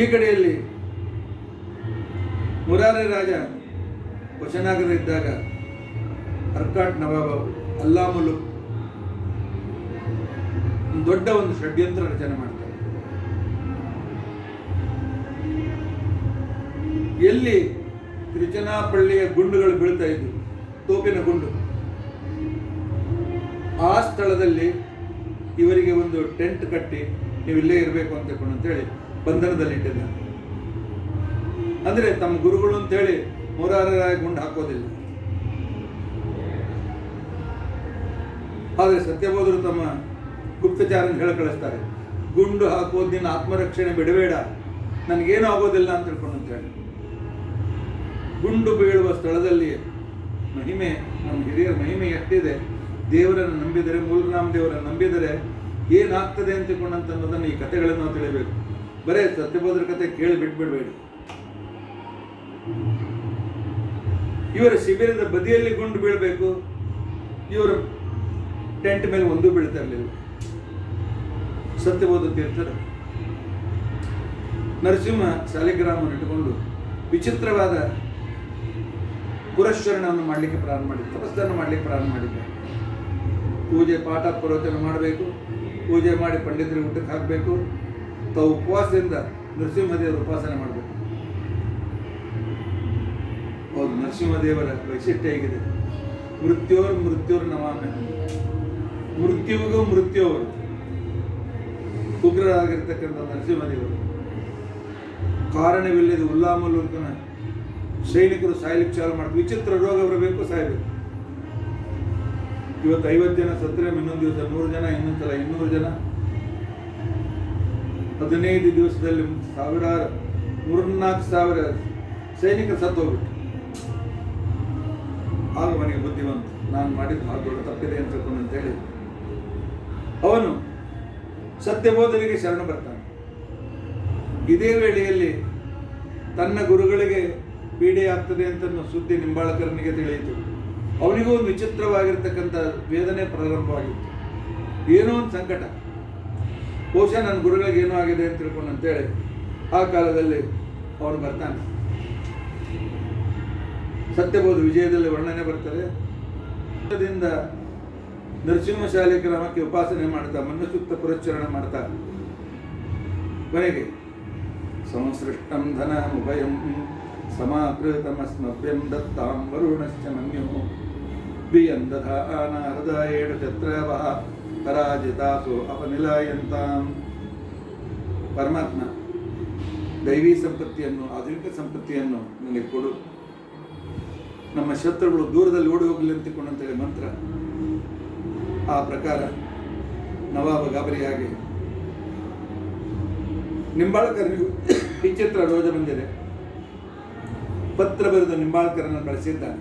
ಈ ಕಡೆಯಲ್ಲಿ ಮುರಾರಿ ರಾಜ ವಶನಾಗದ ಇದ್ದಾಗ ಅರ್ಕಾಟ್ ನವಾಬ ಅಲ್ಲಾಮುಲು ದೊಡ್ಡ ಒಂದು ಷಡ್ಯಂತ್ರ ರಚನೆ ಮಾಡ್ತಾರೆ. ಎಲ್ಲಿ ತ್ರಿಚನಾಪಳ್ಳಿಯ ಗುಂಡುಗಳು ಬೀಳ್ತಾ ಇದ್ವು, ತೋಪಿನ ಗುಂಡು, ಆ ಸ್ಥಳದಲ್ಲಿ ಇವರಿಗೆ ಒಂದು ಟೆಂಟ್ ಕಟ್ಟಿ ನೀವು ಇಲ್ಲೇ ಇರಬೇಕು ಅಂತೇಳಿ ಬಂಧನದಲ್ಲಿ ಇಟ್ಟಿದ್ದಾರೆ. ಅಂದ್ರೆ ತಮ್ಮ ಗುರುಗಳು ಅಂತೇಳಿ ಮುರಾರರಾಯ ಗುಂಡು ಹಾಕೋದಿಲ್ಲ. ಆದರೆ ಸತ್ಯಬೋಧರು ತಮ್ಮ ಗುಪ್ತಚಾರನ ಹೇಳಿ ಕಳಿಸ್ತಾರೆ, ಗುಂಡು ಹಾಕೋದು ನಿನ್ನ ಆತ್ಮರಕ್ಷಣೆ ಬಿಡಬೇಡ, ನನಗೇನು ಆಗೋದಿಲ್ಲ ಅಂತ ತಿಳ್ಕೊಂಡು ಅಂತೇಳಿ. ಗುಂಡು ಬೀಳುವ ಸ್ಥಳದಲ್ಲಿ ಮಹಿಮೆ, ನಮ್ಮ ಹಿರಿಯರ ಮಹಿಮೆ ಎಷ್ಟಿದೆ ದೇವರನ್ನು ನಂಬಿದರೆ, ಮೂಲರಾಮ ದೇವರನ್ನು ನಂಬಿದರೆ ಏನಾಗ್ತದೆ ಅಂತಕೊಂಡಂತ ಅನ್ನೋದನ್ನು ಈ ಕಥೆಗಳನ್ನು ನಾವು ತಿಳಿಯಬೇಕು. ಬರೇ ಸತ್ಯಬೋಧರ ಕಥೆ ಕೇಳಿ ಬಿಟ್ಬಿಡಬೇಡಿ. ಇವರ ಶಿಬಿರದ ಬದಿಯಲ್ಲಿ ಗುಂಡು ಬೀಳಬೇಕು, ಇವರ ಟೆಂಟ್ ಮೇಲೆ ಒಂದೂ ಬೀಳ್ತಾ ಇರಲಿಲ್ಲ. ಸತ್ಯಬೋಧ ತೀರ್ಥರು ನರಸಿಂಹ ಶಾಲಿಗ್ರಾಮವನ್ನು ಇಟ್ಟುಕೊಂಡು ವಿಚಿತ್ರವಾದ ಪುರಶ್ಚರಣವನ್ನು ಮಾಡಲಿಕ್ಕೆ ಪ್ರಾರಂಭ ಮಾಡಿದ್ದಾರೆ, ತಪಸ್ಸನ್ನು ಮಾಡಲಿಕ್ಕೆ ಪ್ರಾರಂಭ ಮಾಡಿದ್ದಾರೆ. ಪೂಜೆ ಪಾಠ ಪ್ರವಚನ ಮಾಡಬೇಕು, ಪೂಜೆ ಮಾಡಿ ಪಂಡಿತರಿಗೆ ಊಟಕ್ಕೆ ಹಾಕಬೇಕು, ತಾವು ಉಪವಾಸದಿಂದ ನರಸಿಂಹದೇವರ ಉಪಾಸನೆ ಮಾಡಬೇಕು. ಹೌದು, ನರಸಿಂಹದೇವರ ವೈಶಿಷ್ಟ್ಯ ಹೇಗಿದೆ, ಮೃತ್ಯೋರ್ ನಮಾಮಿ, ಮೃತ್ಯುವಿಗೂ ಮೃತ್ಯು ಅವರು ಉಗ್ರರಾಗಿರ್ತಕ್ಕಂಥ ನರಸಿಂಹದೇವರು. ಕಾರಣವಿಲ್ಲದೆ ಉಲ್ಲಾಮುಲ್ಲೂಕನ ಸೈನಿಕರು ಸಾಯ್ಲಿಕ್ಕೆ ಚಾಲು ಮಾಡ್ತಾರೆ. ವಿಚಿತ್ರ ರೋಗ ಬರಬೇಕು, ಸಾಯಬೇಕು. ಇವತ್ತು 50 ಜನ ಸತ್ತರೆ ಇನ್ನೊಂದು ದಿವಸ 100 ಜನ, ಇನ್ನೊಂದು ಸಲ 200 ಜನ. 15 ದಿವಸದಲ್ಲಿ 3,000-4,000 ಸೈನಿಕರು ಸತ್ತು ಹೋಗ್ಬಿಟ್ಟು. ಆಗ ಮನೆಗೆ ಬುದ್ಧಿವಂತ, ನಾನು ಮಾಡಿದ್ದು ಭಾಳ ದೊಡ್ಡ ತಪ್ಪಿದೆ ಅಂತೇಳಿ ಅವನು ಸತ್ಯಬೋಧರಿಗೆ ಶರಣ ಬರ್ತಾನೆ. ಇದೇ ವೇಳೆಯಲ್ಲಿ ತನ್ನ ಗುರುಗಳಿಗೆ ಪೀಡೆ ಆಗ್ತದೆ ಅಂತ ಸುದ್ದಿ ನಿಂಬಾಳಕರನಿಗೆ ತಿಳಿಯಿತು. ಅವನಿಗೂ ಒಂದು ವಿಚಿತ್ರವಾಗಿರ್ತಕ್ಕಂಥ ವೇದನೆ ಪ್ರಾರಂಭವಾಗಿತ್ತು. ಏನೋ ಒಂದು ಸಂಕಟ, ಬಹುಶಃ ನನ್ನ ಗುರುಗಳಿಗೆ ಏನೋ ಆಗಿದೆ ಅಂತ ತಿಳ್ಕೊಂಡು ಅಂತೇಳಿ ಆ ಕಾಲದಲ್ಲಿ ಅವನು ಬರ್ತಾನೆ. ಸತ್ಯಬೋಧ ವಿಜಯದಲ್ಲಿ ವರ್ಣನೆ ಬರ್ತಾರೆ. ನರಸಿಂಹ ಶಾಲಿಗ್ರಾಮಕ್ಕೆ ಉಪಾಸನೆ ಮಾಡ್ತಾ, ಮನ್ಯಸೂಕ್ತ ಪುರಶ್ಚರಣ ಮಾಡ್ತಾ, ಕೊನೆಗೆ ಸಂಸೃಷ್ಟಂ ಧನ ಉಭಯಂ ಸಮಾಕೃತಮಸ್ಮಭ್ಯಂ ದತ್ತಾಂ ವರುಣಶ್ಚ ಮನ್ಯು ಬಿಯಂದಧಾನ ಹೃದಯೇಡು ಚತ್ರವಃ ಪರಾಜಿತಾಸು ಅಪನಿಲಯಂತಾಂ. ಪರಮಾತ್ಮ ದೈವಿ ಸಂಪತ್ತಿಯನ್ನು, ಆಧುನಿಕ ಸಂಪತ್ತಿಯನ್ನು ನನಗೆ ಕೊಡು, ನಮ್ಮ ಶತ್ರುಗಳು ದೂರದಲ್ಲಿ ಓಡಿ ಹೋಗಲಿ ಅಂತಕೊಂಡಂತೇಳಿ ಮಂತ್ರ. ಆ ಪ್ರಕಾರ ನವಾಬ ಗಾಬರಿಯಾಗಿ ನಿಂಬಾಳ್ಕರನಿಗೂ ವಿಚಿತ್ರ ರೋಜ ಬಂದಿದೆ, ಪತ್ರ ಬರೆದು ನಿಂಬಾಳ್ಕರನ್ನು ಕಳಿಸಿದ್ದಾನೆ.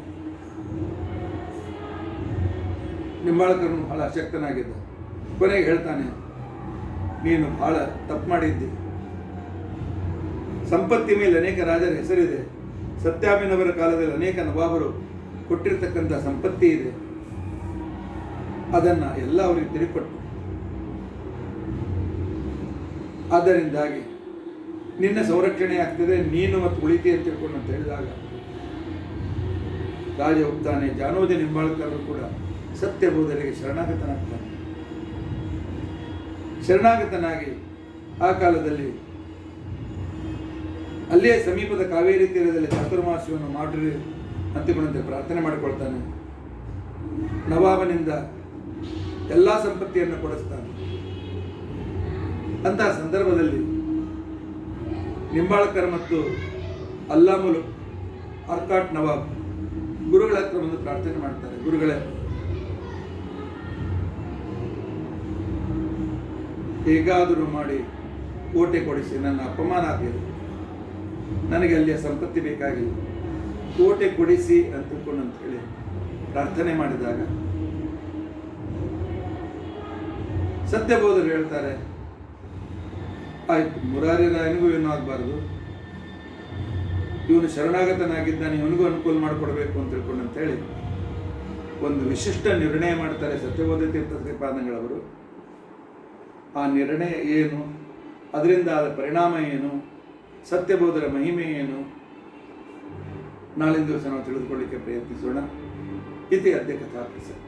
ನಿಂಬಾಳ್ಕರನು ಬಹಳ ಅಶಕ್ತನಾಗಿದ್ದ. ಕೊನೆಗೆ ಹೇಳ್ತಾನೆ, ನೀನು ಬಹಳ ತಪ್ಪು ಮಾಡಿದ್ದಿ. ಸಂಪತ್ತಿ ಮೇಲೆ ಅನೇಕ ರಾಜರ ಹೆಸರಿದೆ. ಸತ್ಯಾಭಿನವರ ಕಾಲದಲ್ಲಿ ಅನೇಕ ನವಾಬರು ಕೊಟ್ಟಿರ್ತಕ್ಕಂಥ ಸಂಪತ್ತಿ ಇದೆ. ಅದನ್ನು ಎಲ್ಲ ಅವರಿಗೆ ತಿರುಕೊಟ್ಟು, ಆದ್ದರಿಂದಾಗಿ ನಿನ್ನ ಸಂರಕ್ಷಣೆ ಆಗ್ತದೆ, ನೀನು ಮತ್ತು ಉಳಿತಿ ಅಂತ ತಿಳ್ಕೊಂಡು ಅಂತ ಹೇಳಿದಾಗ ರಾಜ ಹೋಗ್ತಾನೆ. ಜಾನೋಜಿ ನಿಂಬಾಳ್ಕರರು ಕೂಡ ಸತ್ಯಬೋಧರಿಗೆ ಶರಣಾಗತನಾಗ್ತಾನೆ. ಶರಣಾಗತನಾಗಿ ಆ ಕಾಲದಲ್ಲಿ ಅಲ್ಲೇ ಸಮೀಪದ ಕಾವೇರಿ ತೀರದಲ್ಲಿ ಚಾತುರ್ಮಾಸ್ಯವನ್ನು ಮಾಡ್ರಿ ಅಂತಿಕೊಂಡಂತೆ ಪ್ರಾರ್ಥನೆ ಮಾಡಿಕೊಳ್ತಾನೆ. ನವಾಬನಿಂದ ಎಲ್ಲ ಸಂಪತ್ತಿಯನ್ನು ಕೊಡಿಸ್ತಾನೆ. ಅಂತಹ ಸಂದರ್ಭದಲ್ಲಿ ನಿಂಬಾಳ್ಕರ್ ಮತ್ತು ಅಲ್ಲಾಮುಲ್ ಅರ್ಕಾಟ್ ನವಾಬ್ ಗುರುಗಳ ಹತ್ರ ಬಂದು ಪ್ರಾರ್ಥನೆ ಮಾಡ್ತಾರೆ. ಗುರುಗಳೇ, ಹೇಗಾದರೂ ಮಾಡಿ ಕೋಟೆ ಕೊಡಿಸಿ, ನನ್ನ ಅಪಮಾನ ಆಗಿದೆ, ನನಗೆ ಅಲ್ಲಿಯ ಸಂಪತ್ತಿ ಬೇಕಾಗಿಲ್ಲ, ಕೋಟೆ ಕೊಡಿಸಿ ಅಂತಕೊಂಡು ಅಂತ ಹೇಳಿ ಪ್ರಾರ್ಥನೆ ಮಾಡಿದಾಗ ಸತ್ಯಬೋಧರು ಹೇಳ್ತಾರೆ, ಆಯ್ತು, ಮುರಾರಿ ರಾಯನಿಗೂ ಏನೂ ಆಗಬಾರ್ದು, ಇವನು ಶರಣಾಗತನಾಗಿದ್ದಾನೆ, ಇವನಿಗೂ ಅನುಕೂಲ ಮಾಡಿಕೊಡ್ಬೇಕು ಅಂತ ತಿಳ್ಕೊಂಡು ಅಂತೇಳಿ ಒಂದು ವಿಶಿಷ್ಟ ನಿರ್ಣಯ ಮಾಡ್ತಾರೆ ಸತ್ಯಬೋಧ ತೀರ್ಥ ಶ್ರೀಪಾದಂಗಳವರು. ಆ ನಿರ್ಣಯ ಏನು, ಅದರಿಂದ ಆದ ಪರಿಣಾಮ ಏನು, ಸತ್ಯಬೋಧರ ಮಹಿಮೆ ಏನು, ನಾಳಿನ ದಿವಸ ನಾವು ತಿಳಿದುಕೊಳ್ಳಿಕ್ಕೆ ಪ್ರಯತ್ನಿಸೋಣ. ಇತಿ ಅದ್ಯ ಕಥಾ ಪ್ರಸಕ್ತಿ.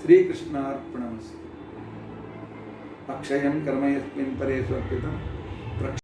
ಶ್ರೀಕೃಷ್ಣ ಅರ್ಪಣಮಸ್ತು. ಅಕ್ಷಯಂ ಕರ್ಮ ಯಸ್ಮಿನ್ ಪರೇ ಸ್ವರ್ಪಿತಂ